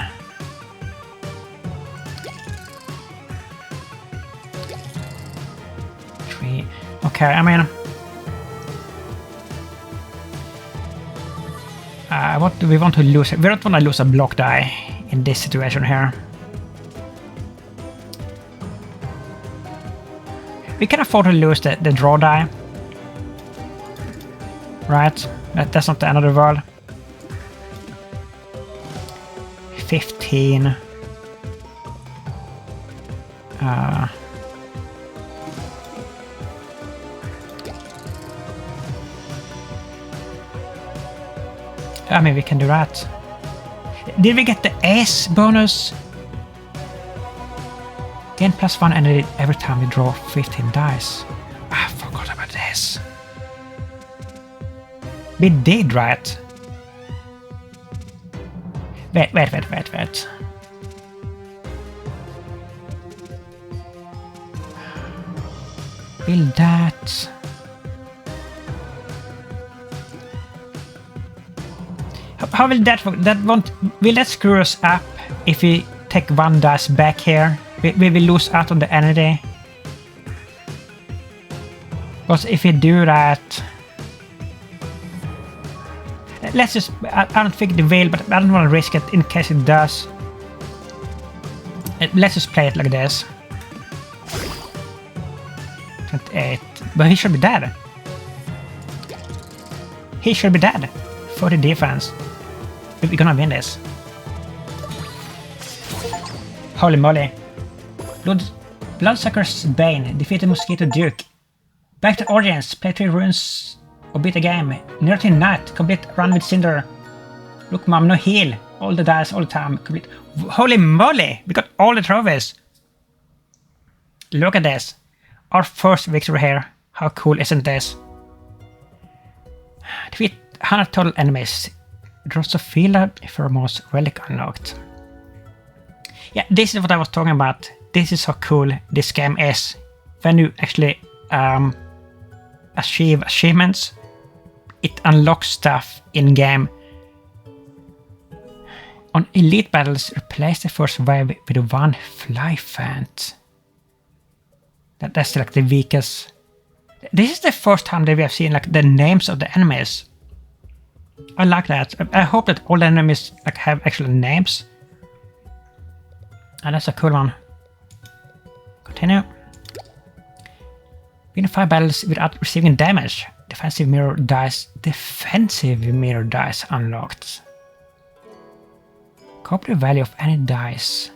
Okay, I mean... what do we want to lose? We don't want to lose a block die in this situation here. We can afford to lose the draw die. Right? That's not the end of the world. 15. I mean, we can do that. Did we get the ace bonus? Gain +1 energy every time we draw 15 dice. I forgot about this. We did, right? Wait. Will that... How will that work? Will that screw us up if we take one dice back here? We will lose out on the energy. Because if we do that... Let's just... I don't think it will, but I don't want to risk it in case it does. Let's just play it like this. 28. But he should be dead. He should be dead. 40 defense. We're gonna win this. Holy moly. Bloodsucker's Bane. Defeated Mosquito Duke. Back to audience. Play 3 runes or beat a game. Nerdy Knight. Complete run with Cinder. Look, mom, no heal. All the dice, all the time. Complete. Holy moly! We got all the trophies. Look at this. Our first victory here. How cool isn't this? Defeat 100 total enemies. Drosophila Pheromones Relic unlocked. Yeah, this is what I was talking about. This is how cool this game is. When you actually achieve achievements, it unlocks stuff in-game. On Elite Battles, replace the first wave with one Fly Fant. That's like the weakest. This is the first time that we have seen like the names of the enemies. I like that. I hope that all the enemies like have actual names. And that's a cool one. Continue. Win 5 battles without receiving damage. Defensive mirror dice unlocked. Copy the value of any dice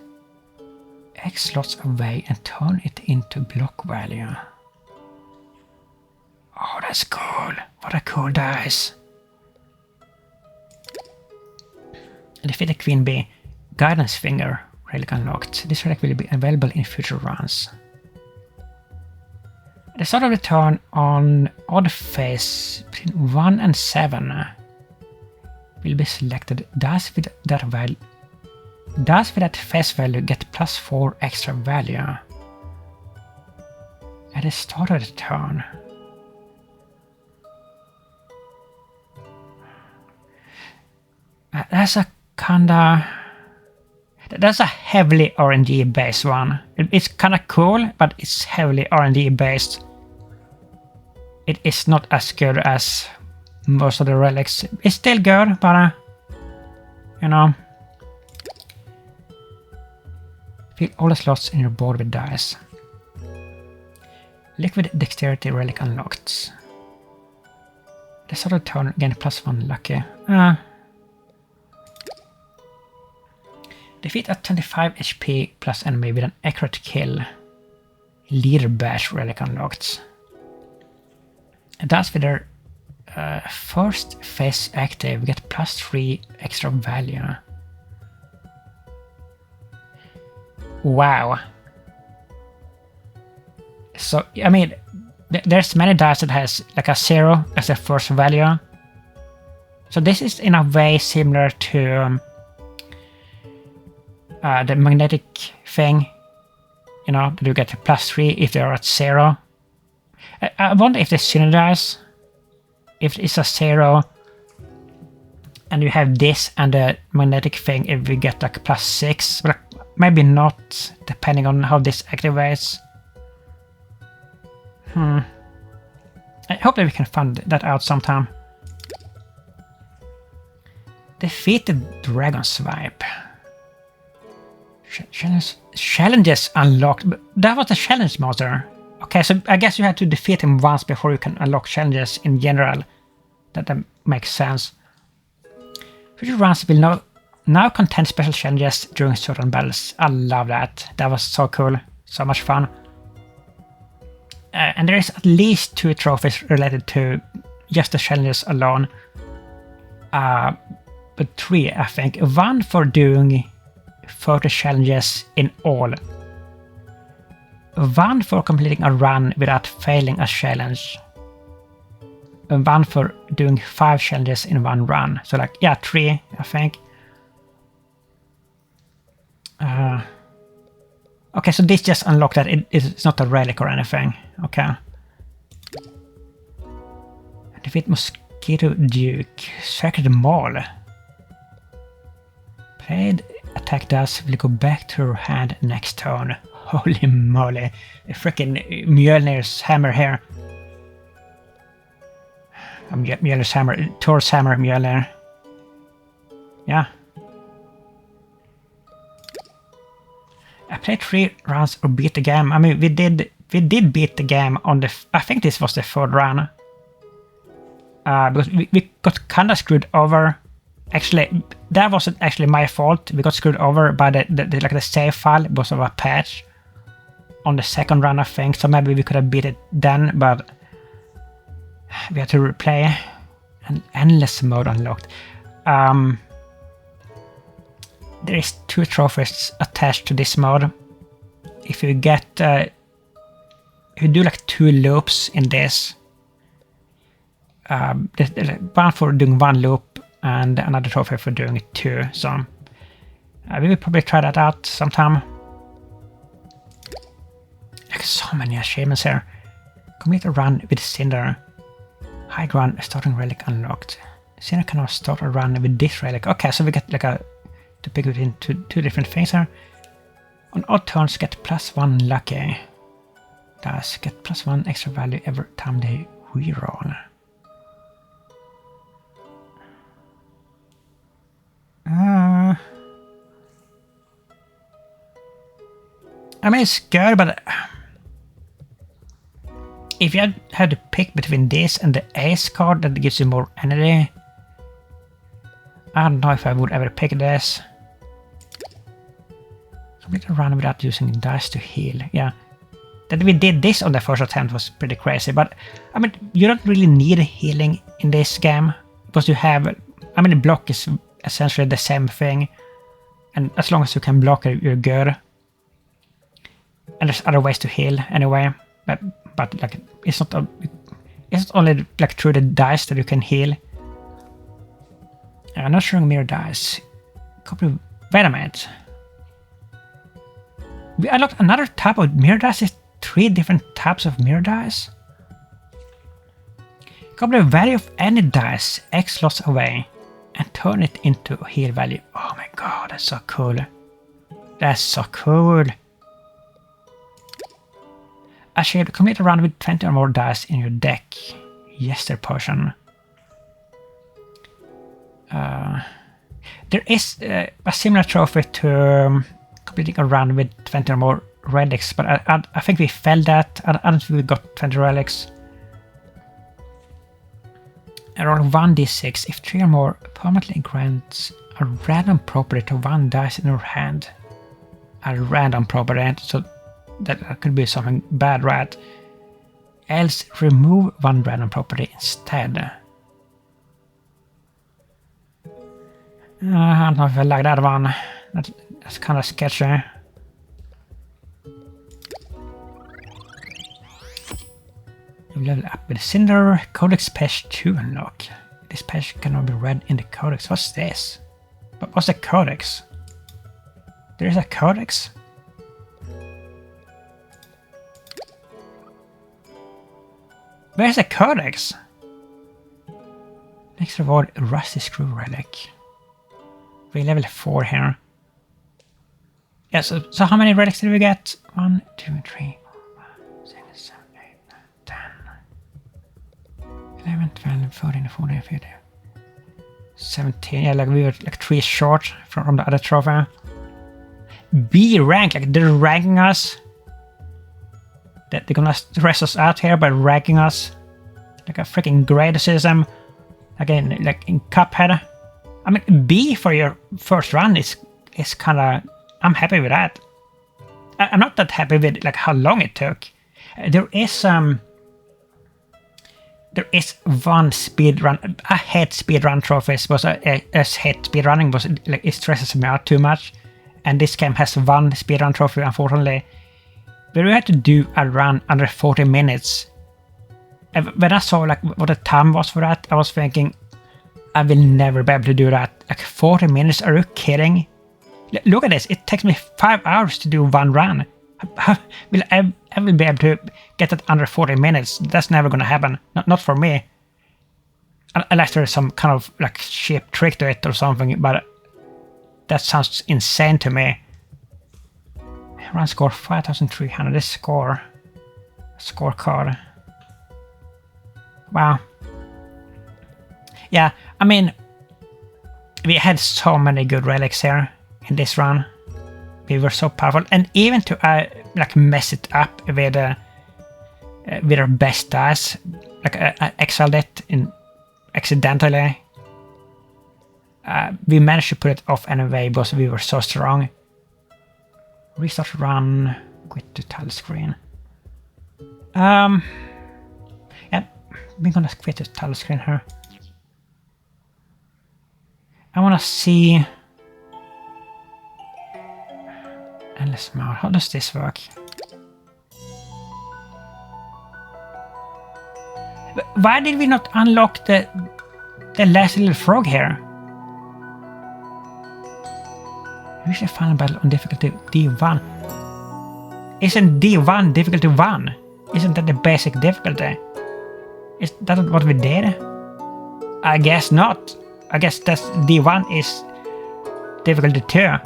X slots away and turn it into block value. Oh, that's cool. What a cool dice. Defeat the Queen Bee. Guidance Finger. Relic unlocked. This relic will be available in future runs. At the start of the turn on odd face between 1 and 7 will be selected. Dice with that face value get +4 extra value. At the start of the turn. That's a kinda... That's a heavily RNG based one. It's kind of cool, but it's heavily RNG based. It is not as good as most of the relics. It's still good, but you know. Fill all the slots in your board with dice. Liquid Dexterity Relic unlocked. The start of the turn, gain +1 lucky. Defeat a 25 HP plus enemy with an accurate kill. Leader Bash Relic unlocked. That's with their first phase active, get +3 extra value. Wow. So, I mean, there's many dice that has like a 0 as their first value. So this is in a way similar to the magnetic thing. You know, that you get +3 if they are at 0. I wonder if they synergize. If it's a 0 and you have this and the magnetic thing, if we get like +6, but maybe not, depending on how this activates. I hope that we can find that out sometime. Defeat the Dragon Swipe. Challenges unlocked. That was the challenge monster. Okay, so I guess you had to defeat him once before you can unlock challenges in general. That makes sense. Future runs will now contain special challenges during certain battles. I love that. That was so cool. So much fun. And there is at least 2 trophies related to just the challenges alone. But 3, I think. One for doing 30 challenges in all. One for completing a run without failing a challenge. And one for doing 5 challenges in one run. So like, yeah, 3, I think. Okay, so this just unlocked that. It's not a relic or anything. Okay. Defeat Mosquito Duke. Sacred Maul. Played attack dice will go back to your hand next turn. Holy moly. A freaking Mjolnir's hammer here. Mjolnir's hammer. Thor's hammer, Mjolnir. Yeah. I played 3 rounds or beat the game. I mean, we did beat the game on the... I think this was the 3rd run. Because we got kinda screwed over. Actually, that wasn't actually my fault. We got screwed over by the save file because of a patch on the 2nd run, I think. So maybe we could have beat it then, but we had to replay. An endless mode unlocked. There is 2 trophies attached to this mode. If you get, if you do like 2 loops in this, there's one for doing 1 loop and another trophy for doing 2. So we will probably try that out sometime. Like so many achievements here. Complete a run with Cinder. High ground starting relic unlocked. Cinder can now start a run with this relic. Okay, so we get like to pick between two different things here. On odd turns, get +1 lucky. Does get +1 extra value every time they reroll. I mean, it's good, but if you had to pick between this and the ace card that gives you more energy, I don't know if I would ever pick this. Complete a run without using dice to heal. Yeah. That we did this on the first attempt was pretty crazy, but I mean, you don't really need healing in this game because you have, I mean, block is essentially the same thing, and as long as you can block it, you're good. And there's other ways to heal anyway, but like it's not only like through the dice that you can heal. I'm not showing mirror dice. Wait a minute. We unlocked another type of mirror dice. There's 3 different types of mirror dice. Copy the value of any dice X slots away and turn it into a heal value. Oh my god, that's so cool. That's so cool. Achieved complete a round with 20 or more dice in your deck. Yester potion. There is a similar trophy to completing a round with 20 or more relics, but I think we failed that. I don't think we got 20 relics. I roll 1d6 if 3 or more permanently grants a random property to 1 dice in your hand. A random property, so that could be something bad, right? Else remove 1 random property instead. I don't know if I like that one. That's kind of sketchy. You level up with Cinder. Codex Page 2 unlock. This page cannot be read in the Codex. What's this? What's the Codex? There's a Codex? Where's the Codex? Next reward, Rusty Screw Relic. We level 4 here. Yeah, so how many relics did we get? 1, 2, 3, 4, 5, 6, 7, 8, 9, 10. 11, 12, 14, 14, 15. 17. Yeah, like we were like 3 short from the other trophy. B rank, like they're ranking us. They're gonna stress us out here by ranking us. Like a freaking grade system. Again, like in Cuphead. I mean, B for your first run is kinda... I'm happy with that. I'm not that happy with like how long it took. There is one speed run. I hate speed run trophies, but I hate speed running, but like it stresses me out too much. And this game has one speed run trophy, unfortunately. But we had to do a run under 40 minutes. When I saw like what the time was for that, I was thinking, I will never be able to do that. Like 40 minutes? Are you kidding? Look at this. It takes me 5 hours to do one run. I will be able to get that under 40 minutes. That's never going to happen. Not for me. Unless there is some kind of like cheap trick to it or something. But that sounds insane to me. Run score 5,300. This scorecard. Wow. Yeah, I mean, we had so many good relics here in this run. We were so powerful, and even to like mess it up with our best dice, like I exiled it in accidentally. We managed to put it off anyway because we were so strong. Restart run, quit the title screen. Yeah, we're gonna quit the title screen here. I wanna see endless mode. How does this work? Why did we not unlock the last little frog here? Reach the final battle on difficulty D1. Isn't D1 difficulty 1? Isn't that the basic difficulty? Is that what we did? I guess not. I guess that's D1 is difficulty 2.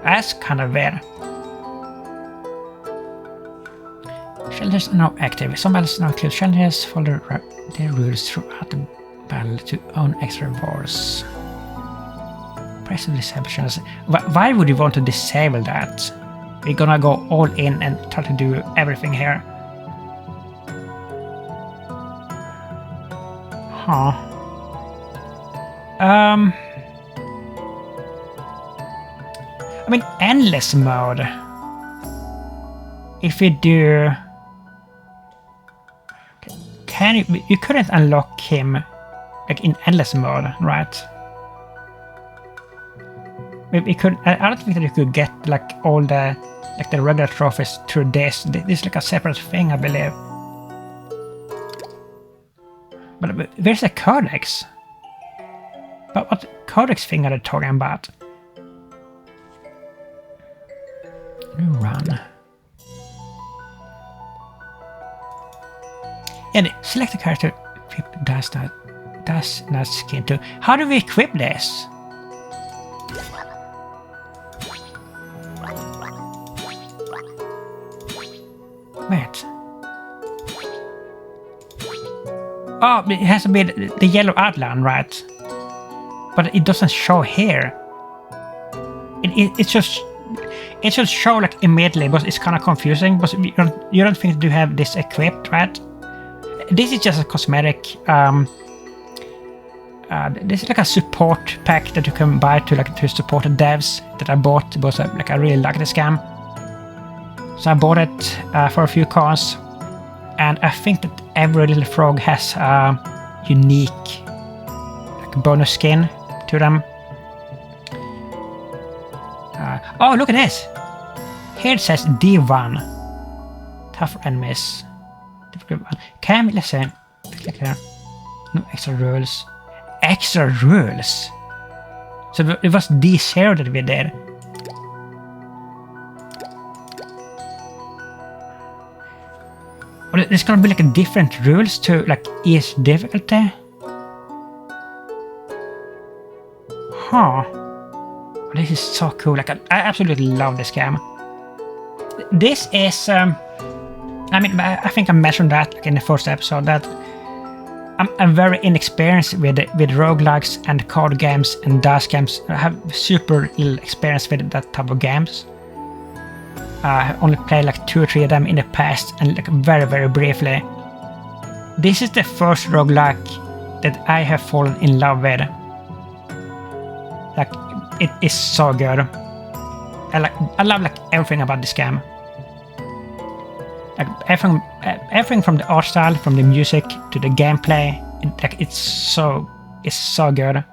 That's kind of weird. Challenges are now active. Some battles now include challenges. Follow the rules throughout the battle to own extra rewards. Press the disable challenges. Why would you want to disable that? We're gonna go all in and try to do everything here. Huh. I mean, endless mode. If we do... You couldn't unlock him like in endless mode, right? We could... I don't think that you could get like all the regular trophies through this. This is like a separate thing, I believe. But where's the Codex? But what Codex thing are they talking about? New run. And select the character. Equip does not skin too. How do we equip this? Oh, it has to be the yellow outline, right? But it doesn't show here. It should show like immediately, but it's kind of confusing. But you don't think you have this equipped, right? This is just a cosmetic. This is like a support pack that you can buy to support the devs that I bought because I really like this game. So I bought it for a few coins, and I think that every little frog has a unique bonus skin to them. Oh, look at this! Here it says D1. Tough enemies. Can we, let's say, click there. No extra rules. Extra rules? So it was D0 that we did. Well, there's gonna be like different rules to like each difficulty. Huh. This is so cool. Like I absolutely love this game. This is I mean, I think I mentioned that like in the first episode that I'm very inexperienced with roguelikes and card games and dice games. I have super little experience with that type of games. I only played like 2 or 3 of them in the past, and like very, very briefly. This is the first roguelike that I have fallen in love with. Like, it is so good. I love like everything about this game. Like everything from the art style, from the music to the gameplay, it's so good.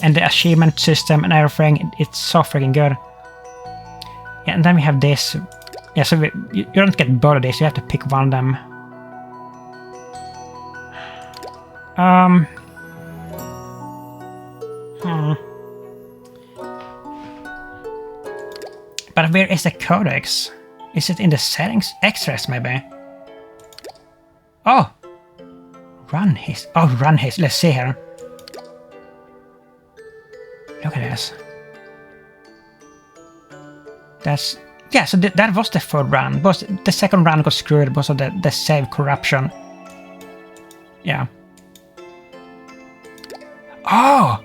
And the achievement system and everything, it's so freaking good. Yeah, and then we have this. Yeah, so you don't get both of these, you have to pick one of them. But where is the codex? Is it in the settings? Extras, maybe? Oh! Run his. Let's see here. Look at this. That's... Yeah, so that was the third run. But the second run got screwed because of the save corruption. Yeah. Oh!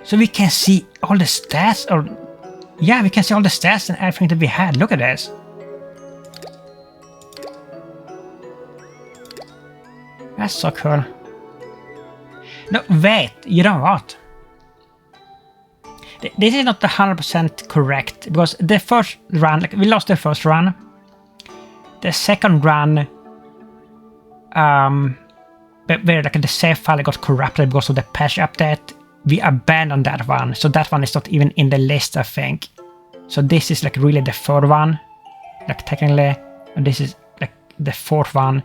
So we can see all the stats, or... Yeah, we can see all the stats and everything that we had. Look at this. That's so cool. No, wait. You know what? This is not 100% correct, because the first run, like we lost the first run. The second run, where like the save file got corrupted because of the patch update, we abandoned that one, so that one is not even in the list, I think. So this is like really the third one, like technically, and this is like the fourth one.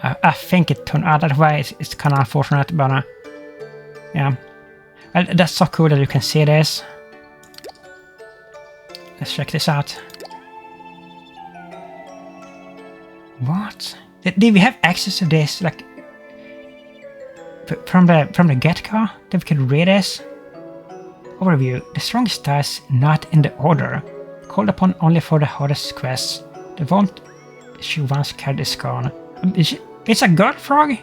I think it turned out that way. It's kind of unfortunate, but yeah. Well, that's so cool that you can see this. Let's check this out. What? Did we have access to this, like, from the get-go? That we could read this? Overview. The strongest dice not in the order. Called upon only for the hardest quests. The vault she once carried is gone. It's a god frog?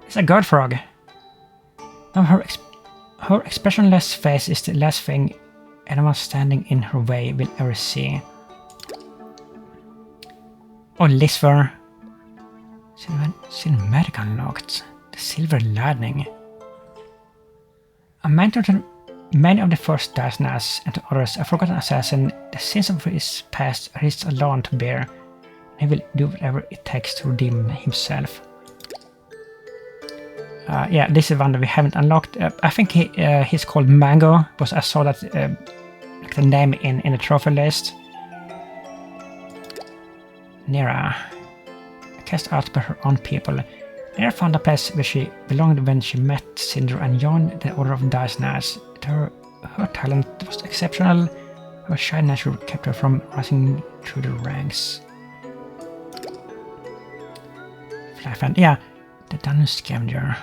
It's a god frog. Now her expressionless face is the last thing anyone standing in her way will ever see. Oh, Lisver. Cinematic unlocked. The Silver Lightning. A mentor to many of the first Darkness and to others, a forgotten assassin, the sins of his past are his alone to bear. He will do whatever it takes to redeem himself. Yeah, this is one that we haven't unlocked. I think he's called Mango, because I saw that like the name in the trophy list. Nera. Cast out by her own people. Nera found a place where she belonged when she met Cinder and joined the Order of Darkness. Her talent was exceptional. Her shy nature kept her from rising through the ranks. Flyfan. Yeah, the Dungeon Scavenger.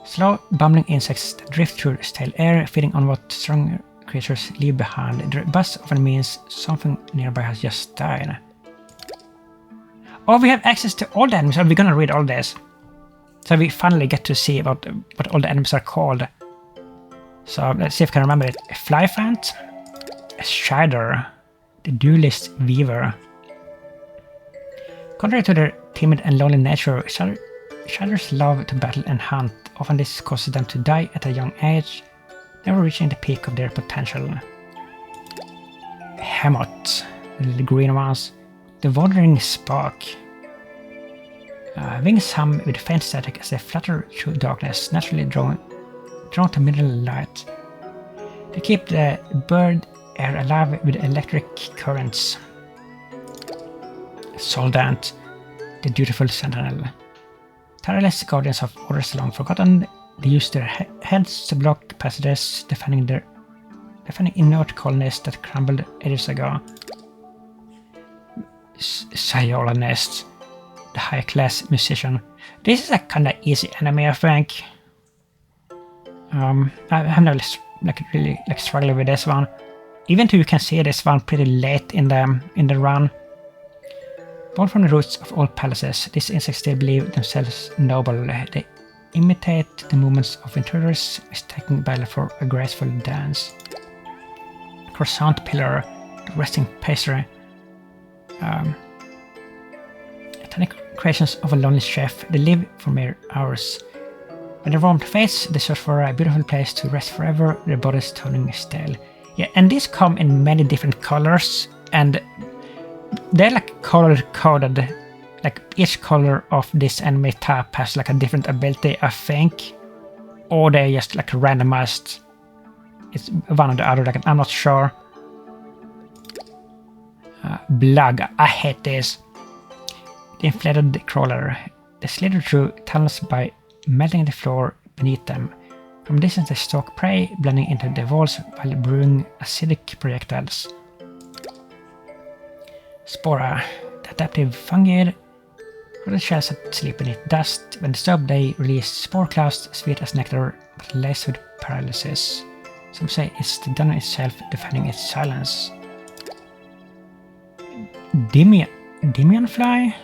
Slow, bumbling insects that drift through stale air, feeding on what stronger creatures leave behind. The buzz often means something nearby has just died. Oh, we have access to all the enemies. Are we gonna read all this? So we finally get to see about what all the enemies are called. So let's see if I can remember it. A Flyfant, a Shader, the Duelist Weaver. Contrary to their timid and lonely nature, Shaders love to battle and hunt. Often this causes them to die at a young age, never reaching the peak of their potential. Hemot, the little green ones. The Wandering Spark. Wings hum with faint static as they flutter through darkness, naturally drawn to middle light. They keep the bird air alive with electric currents. Soldant, the dutiful sentinel. Tireless guardians of orders long forgotten, they use their heads to block passages, defending inert colonists that crumbled ages ago. Sayola Nest, the high-class musician. This is a kinda easy enemy, I think. I have never really struggled with this one. Even though you can see this one pretty late in the run. Born from the roots of all palaces, these insects they believe themselves noble. They imitate the movements of intruders, mistaking battle for a graceful dance. Croissant Pillar, the resting pastry. Tiny creations of a lonely chef, they live for mere hours. When their warmth fades, they search for a beautiful place to rest forever, their bodies turning stale. Yeah, and these come in many different colors, and they're like color-coded. Like each color of this enemy type has like a different ability, I think. Or they're just like randomized. It's one or the other, like I'm not sure. Blug, I hate this. The inflated crawler. They slither through tunnels by melting the floor beneath them. From distance they stalk prey, blending into the walls while brewing acidic projectiles. Spora, the adaptive fungi. For the shells that sleep beneath dust, when disturbed they release spore clouds sweet as nectar but laced with paralysis. Some say it's the dungeon itself defending its silence. Dimian fly?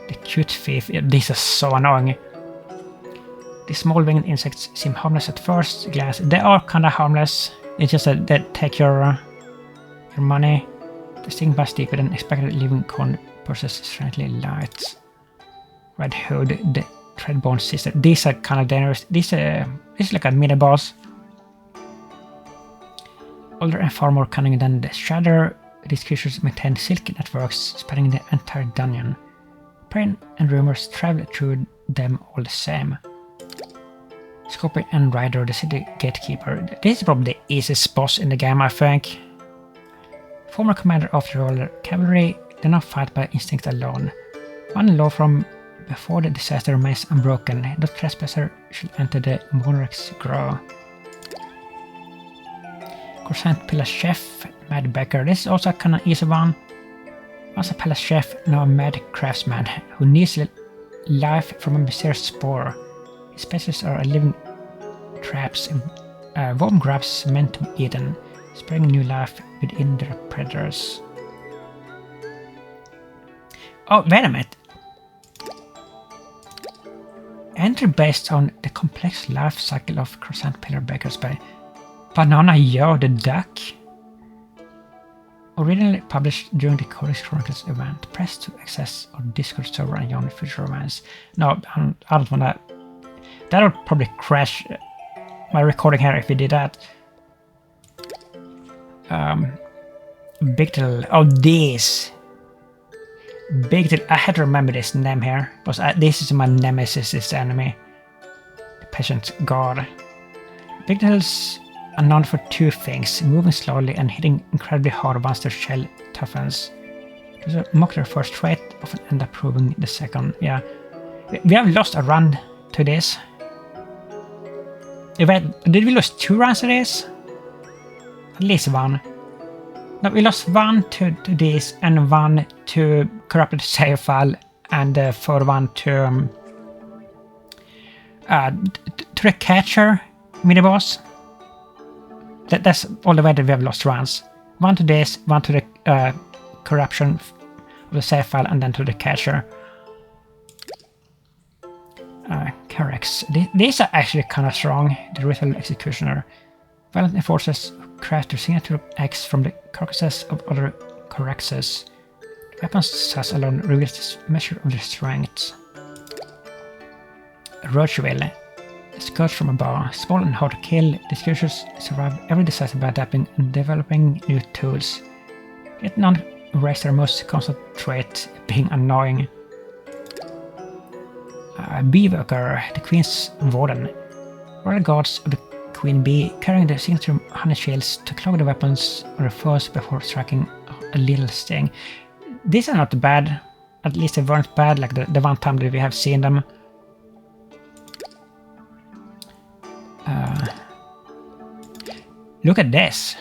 The cute thief. These are so annoying. These small winged insects seem harmless at first glance. They are kinda harmless. It's just that they take your money. The sting bites deeper than expected, leaving corn purses strangely light. Red Hood, the Treadbone sister. These are kinda dangerous. This is like a mini boss. Older and far more cunning than the Shadow, these creatures maintain silk networks spanning the entire dungeon. Pain and rumors travel through them all the same. Scorpion and Rider, the city gatekeeper. This is probably the easiest boss in the game, I think. Former commander of the Roller Cavalry, they now fight by instinct alone. One law from before the disaster remains unbroken. No trespasser should enter the monarch's grove. Croissant Palace Chef, Mad Baker. This is also a kinda easy one. Once a palace chef, now a mad craftsman who needs life from a mysterious spore. His specialties are living traps, warm grubs meant to be eaten, spreading new life within their predators. Oh, wait a minute. Entry based on the complex life cycle of Croissant Pillar Bakers by Banana Yo the Duck. Originally published during the Codex Chronicles event, press to access our Discord server and join future events. No, I don't wanna. That would probably crash my recording here if we did that. Big Little. Oh, this. Big Little. I had to remember this name here because this is my nemesis, this enemy. The Patient God. Big Littles are known for two things, moving slowly and hitting incredibly hard once their shell toughens. Those who mock their first trait often end up proving the second. Yeah. We have lost a run to this. Did we lose 2 runs to this? At least 1. No, we lost 1 to this and 1 to Corrupted Save File and the third one to the Catcher mini-boss. That's all the way that we have lost runs. 1 to this, 1 to the Corruption. the save file and then to the cacher. Corrects. These are actually kind of strong. The Ritual Executioner. Violent enforcers craft their signature X from the carcasses of other Correxes. Weapons size alone reveals this measure of their strength. Roachville. Scourge from above. Small and hard to kill, these creatures survive every disaster by adapting and developing new tools. Yet none erase their most constant trait, being annoying. Beeworker, the Queen's Warden. Royal Guards of the Queen Bee, carrying the signature honey shields to clog the weapons of their foes before striking a little sting. These are not bad, at least they weren't bad like the one time that we have seen them. Look at this.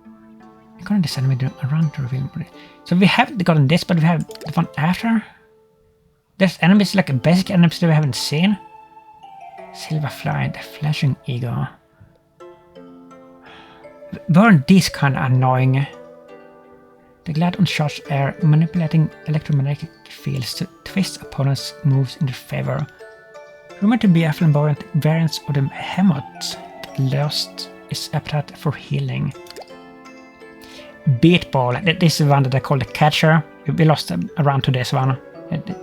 I'm gonna decide we do a run to reveal. So we haven't gotten this, but we have the one after. There's enemies like basic enemies that we haven't seen. Silverfly, the flashing eagle. Weren't these kind of annoying? The glad uncharged air, manipulating electromagnetic fields to twist opponents' moves in their favor. Rumored to be a flamboyant variant of the Hemot that lost its appetite for healing. Beatball, this is one that I call the catcher. We lost a round to this one.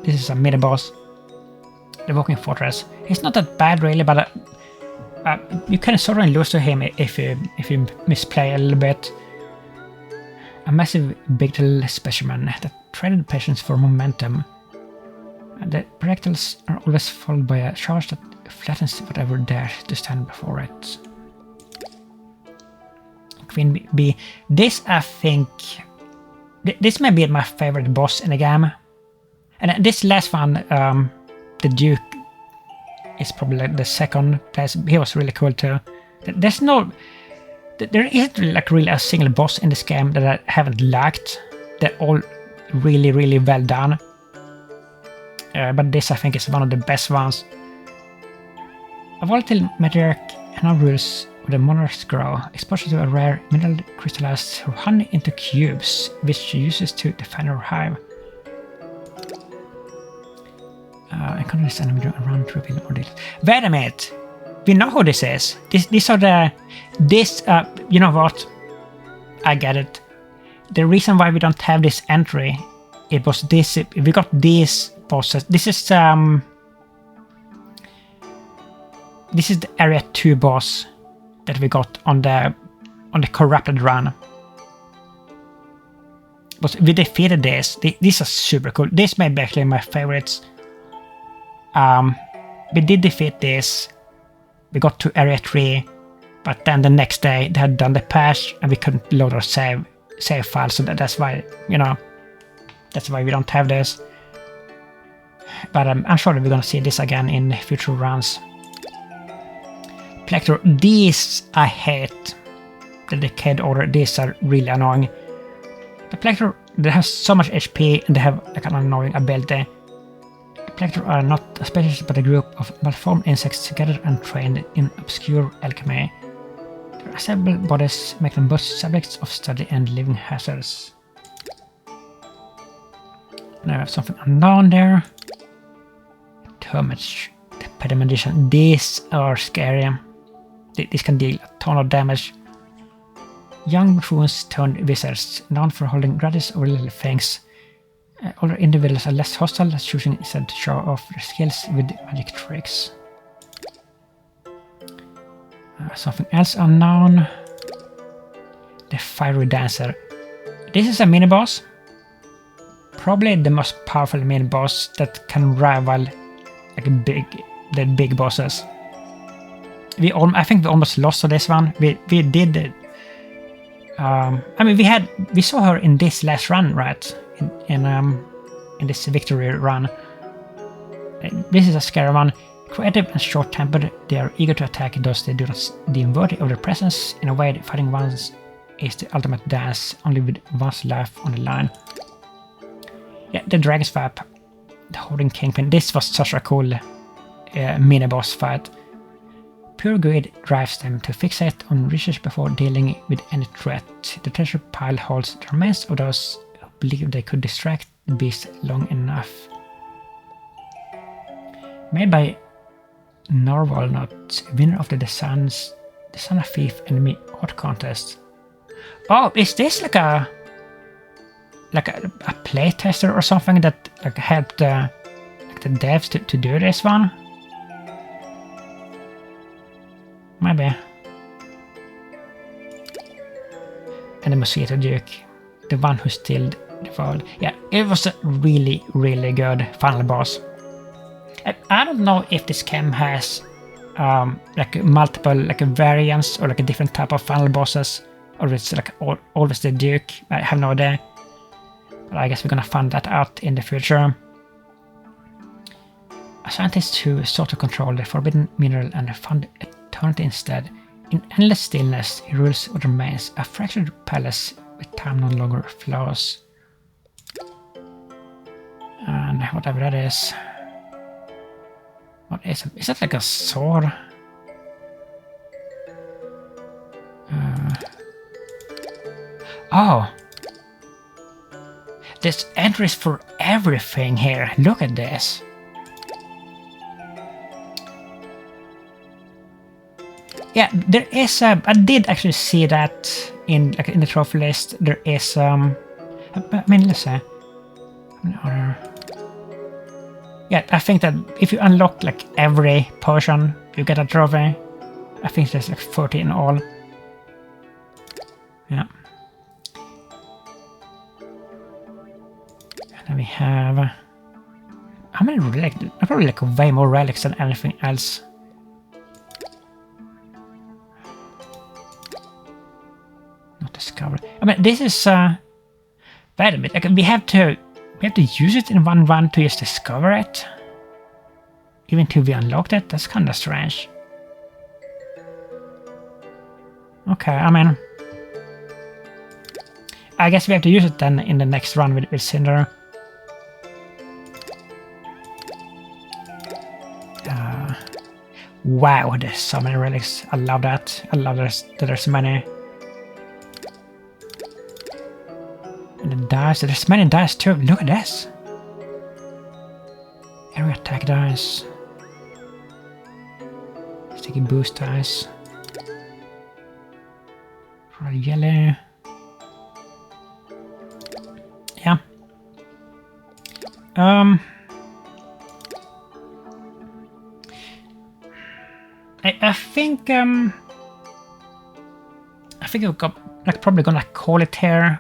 This is a mini-boss. The Walking Fortress. He's not that bad really, but you can sort of lose to him if you misplay a little bit. A massive big little specimen that traded patience for momentum. The projectiles are always followed by a charge that flattens whatever dares to stand before it. Queen Bee. This, I think, this may be my favorite boss in the game. And this last one, the Duke, is probably the second place. He was really cool too. There isn't like really a single boss in this game that I haven't liked. They're all really, really well done. But this, I think, is one of the best ones. A volatile matriarch and now rules of the monarch's grow, exposure to a rare mineral crystallized her honey into cubes, which she uses to defend her hive. I can't understand them around to reveal more details. Wait a minute! We know who this is. These are the... you know what? I get it. The reason why we don't have this entry, it was this... We got these bosses. This is the Area 2 boss that we got on the corrupted run. But we defeated this. These are super cool. This may be actually my favorites. We did defeat this. We got to Area 3, but then the next day they had done the patch and we couldn't load our save file, so that's why, you know, that's why we don't have this. But I'm sure that we're gonna see this again in future runs. Plector, these I hate. The Decayed Order, these are really annoying. The Plector, they have so much HP and they have like an annoying ability. The Plector are not a species but a group of malformed insects together and trained in obscure alchemy. Their assembled bodies make them both subjects of study and living hazards. Now I have something unknown there. Hermits, the Pedimedition. These are scary. These can deal a ton of damage. Young buffoons turned wizards, known for holding grudges over little things. Older individuals are less hostile, choosing instead to show off their skills with magic tricks. Something else unknown. The Fiery Dancer. This is a mini-boss. Probably the most powerful mini-boss that can rival like the big bosses. I think we almost lost to this one. We did it. I mean, we saw her in this last run, right? In this victory run. This is a scary one. Creative and short-tempered, they are eager to attack those they do not deem worthy of their presence. In a way, fighting ones is the ultimate dance, only with one's life on the line. Yeah, the Dragon Swap, the Holding Kingpin. This was such a cool mini-boss fight. Pure greed drives them to fixate on riches before dealing with any threat. The treasure pile holds the remains of those who believe they could distract the beast long enough. Made by Norwalnut, winner of the Son of Thief Enemy Art Contest. Oh, is this like a playtester or something that like helped the devs to do this one? Maybe. And the Mosquito Duke, the one who stilled the world. Yeah, it was a really, really good final boss. I don't know if this game has like multiple like variants or like a different type of final bosses, or it's like always the Duke. I have no idea, but I guess we're gonna find that out in the future. A scientist who sought to control the forbidden mineral and found eternity instead. In endless stillness, he rules what remains, a fractured palace with time no longer flows. And whatever that is. What is it? Is that like a sword? Oh! There's entries for everything here. Look at this. Yeah, there is I did actually see that in the trophy list. There is I mean, let's say yeah, I think that if you unlock like every potion, you get a trophy. I think there's like 40 in all. Yeah. And then we have how many relics? Probably like way more relics than anything else. Discover. I mean, this is wait a minute. Like, we have to use it in one run to just discover it, even till we unlocked it. That's kind of strange. Okay, I mean, I guess we have to use it then in the next run with Cinder. Wow, there's so many relics. I love that. I love that there's so many. And the dice, there's many dice too. Look at this. Area attack dice. Sticky boost dice. Royal yellow. Yeah. I think we've got like probably gonna call it here.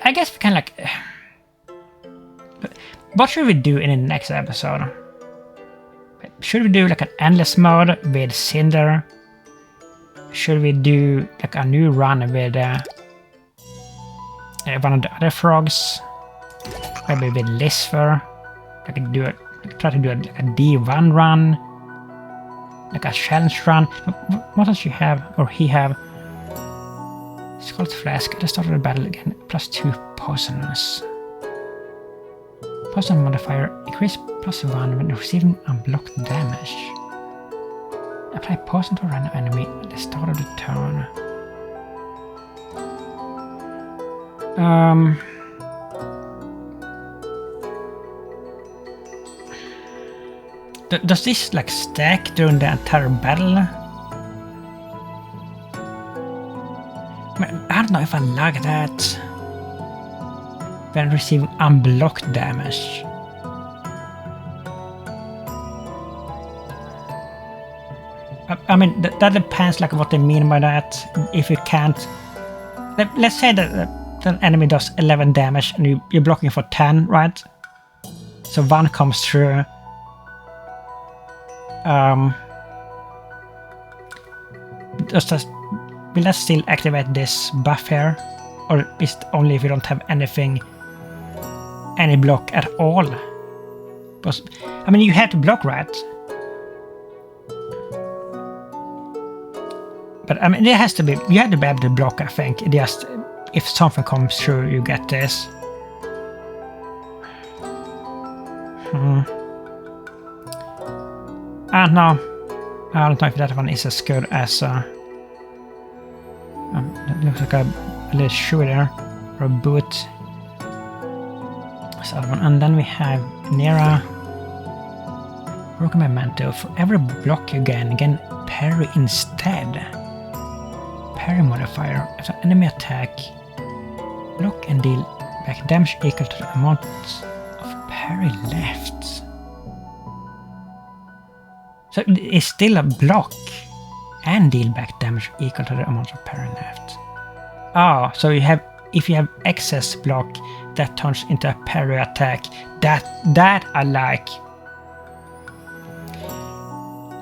I guess we can like. What should we do in the next episode? Should we do like an endless mode with Cinder? Should we do like a new run with one of the other frogs? Maybe with Lisfer. I could do it. Try to do like a D1 run, like a challenge run. What does she have or he have? Scarlet Flask. Let's start the battle again. +2 poisonous. Poison modifier increase +1 when receiving unblocked damage. Apply poison to a random enemy at the start of the turn. Does this like stack during the entire battle? I don't know if I like that. When receiving unblocked damage. I mean, that depends like what they mean by that. If you can't... Let's say that the enemy does 11 damage and you're blocking for 10, right? So 1 comes through. Will that still activate this buff here? Or is it only if you don't have anything, any block at all? Because, I mean, you have to block, right? But I mean, it has to be, you have to be able to block, I think. Just, if something comes through, you get this. I don't know if that one is as good as That looks like a little shoe there, or a boot. So, and then we have Nera. Broken my mantle. For every block you gain parry instead. Parry modifier. If an enemy attack, block and deal back damage equal to the amount of parry left. So it's still a block and deal back damage equal to the amount of parry left. Oh, so you have, if you have excess block, that turns into a parry attack. That I like.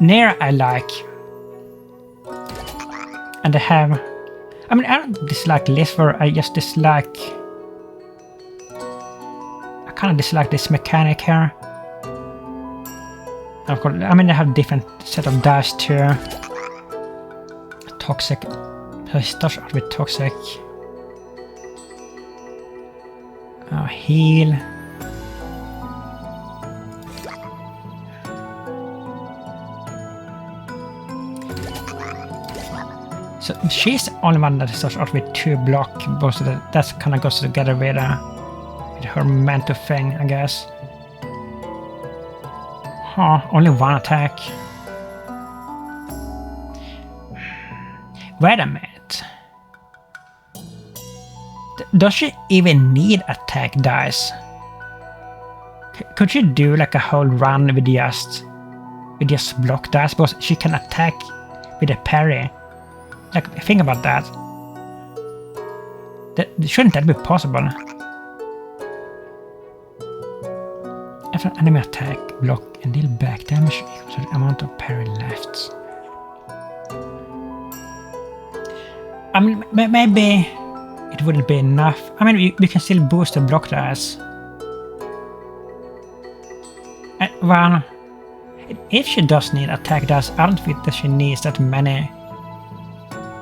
Near I like. And I have, I mean, I don't dislike Lisver, I just dislike, I kind of dislike this mechanic here. Of course, I mean, they have different set of dice too. Toxic, so it starts out with toxic. Heal. So she's the only one that starts out with 2 block, both of that kind of goes together with her mental thing, I guess. Huh, only 1 attack. Wait a minute. Does she even need attack dice? Could she do like a whole run with just block dice? Because she can attack with a parry. Like, think about that. Shouldn't that be possible? After an enemy attack, block and deal back damage equal to the amount of parry left. I mean, maybe it wouldn't be enough. I mean, we can still boost the block dice. Well, if she does need attack dice, I don't think that she needs that many.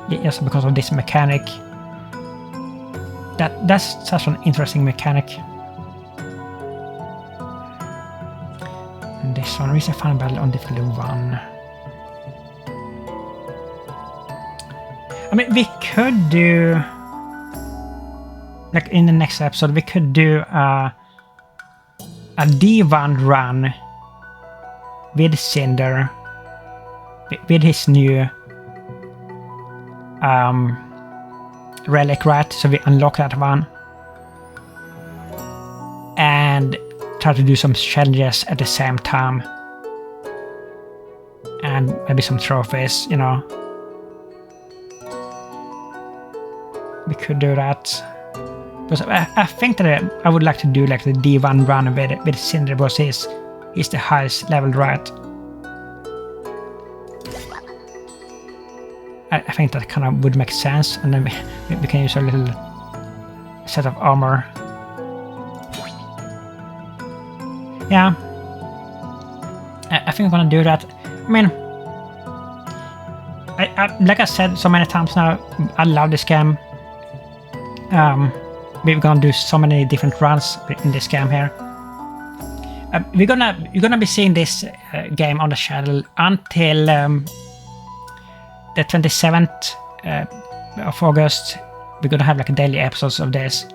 Just because of this mechanic. That's such an interesting mechanic. And this one, reach a final battle on difficulty 1. I mean, we could do, like in the next episode, we could do a D1 run with Cinder, with his new relic, right? So we unlock that one and try to do some challenges at the same time, and maybe some trophies, you know. We could do that, because I think that I would like to do like the D1 run with Cinder, because he's the highest level, right? I think that kind of would make sense, and then we can use a little set of armor. Yeah, I think I'm gonna do that. I mean, I like I said so many times now, I love this game. We're gonna do so many different runs in this game here. You're gonna be seeing this game on the channel until the 27th of August. We're gonna have like a daily episodes of this.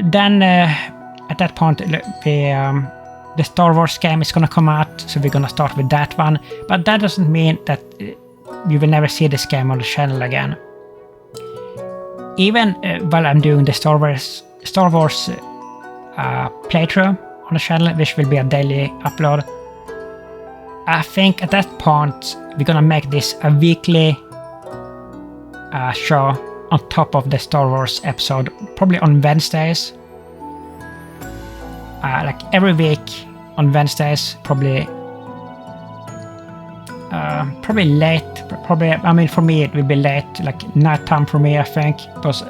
Then at that point, the Star Wars game is gonna come out, so we're gonna start with that one. But that doesn't mean that you will never see this game on the channel again. Even while I'm doing the Star Wars playthrough on the channel, which will be a daily upload, I think at that point we're gonna make this a weekly show on top of the Star Wars episode, probably on Wednesdays. Like every week on Wednesdays, probably late. Probably, I mean, for me it will be late, like nighttime for me, I think, because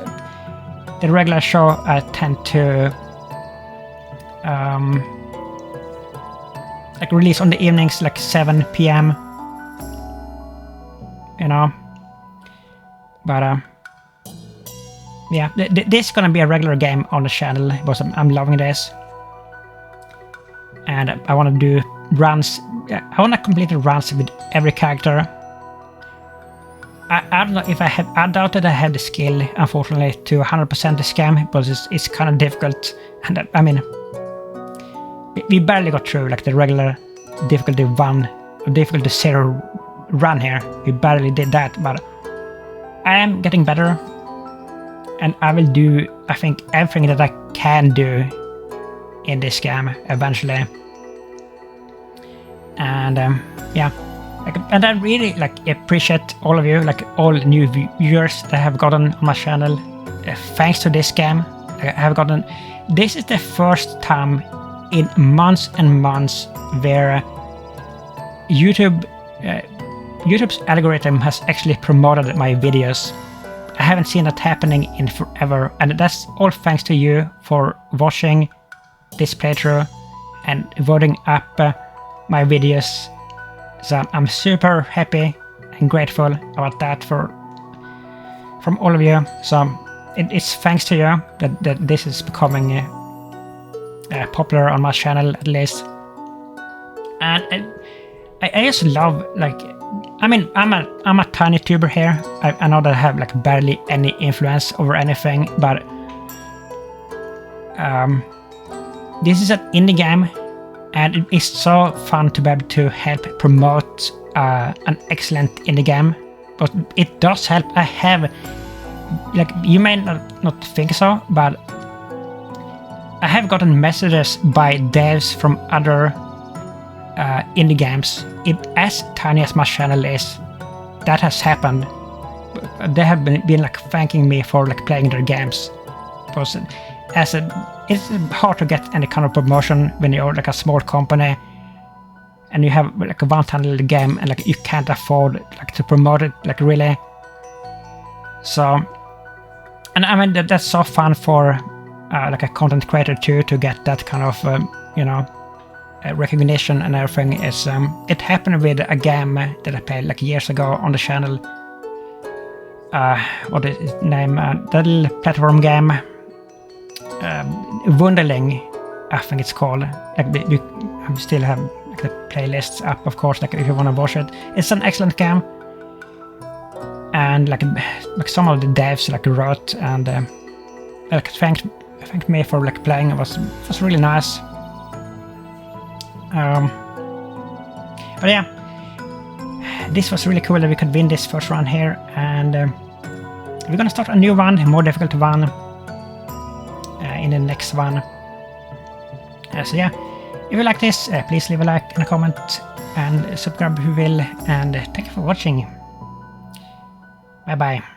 the regular show I tend to like release on the evenings, like 7 p.m. You know, but yeah, this is gonna be a regular game on the channel because I'm loving this, and I want to do runs. I want to complete the runs with every character. I don't know if I doubt that I have the skill, unfortunately, to 100% this game, but it's kind of difficult. And I mean, we barely got through like the regular difficulty 1, or difficulty 0 run here. We barely did that, but I am getting better. And I will do, I think, everything that I can do in this game eventually. And yeah. And I really appreciate all of you, all new viewers that have gotten on my channel thanks to this game. I have gotten. This is the first time in months and months where YouTube's algorithm has actually promoted my videos. I haven't seen that happening in forever, and that's all thanks to you for watching this playthrough and voting up my videos. So I'm super happy and grateful about that from all of you. So it's thanks to you that this is becoming popular on my channel, at least. And I just love I mean, I'm a tiny tuber here. I know that I have barely any influence over anything, but this is an indie game. And it is so fun to be able to help promote an excellent indie game. But it does help. I have, you may not think so, but I have gotten messages by devs from other indie games. As tiny as my channel is, that has happened. They have been thanking me for thanking their games. Because it's hard to get any kind of promotion when you're a small company and you have a one-time little game and you can't afford to promote it really. So, and I mean that's so fun for a content creator too, to get that kind of recognition and everything. Is it happened with a game that I played years ago on the channel. What is its name? That little platform game. Wunderling, I think it's called. I still have the playlists up, of course. If you want to watch it, it's an excellent game. And some of the devs wrote and thanked me for playing. It was really nice. But yeah, this was really cool that we could win this first run here, and we're gonna start a new one, a more difficult one. In the next one. So yeah, if you like this, please leave a like and a comment and subscribe if you will, and thank you for watching. Bye bye.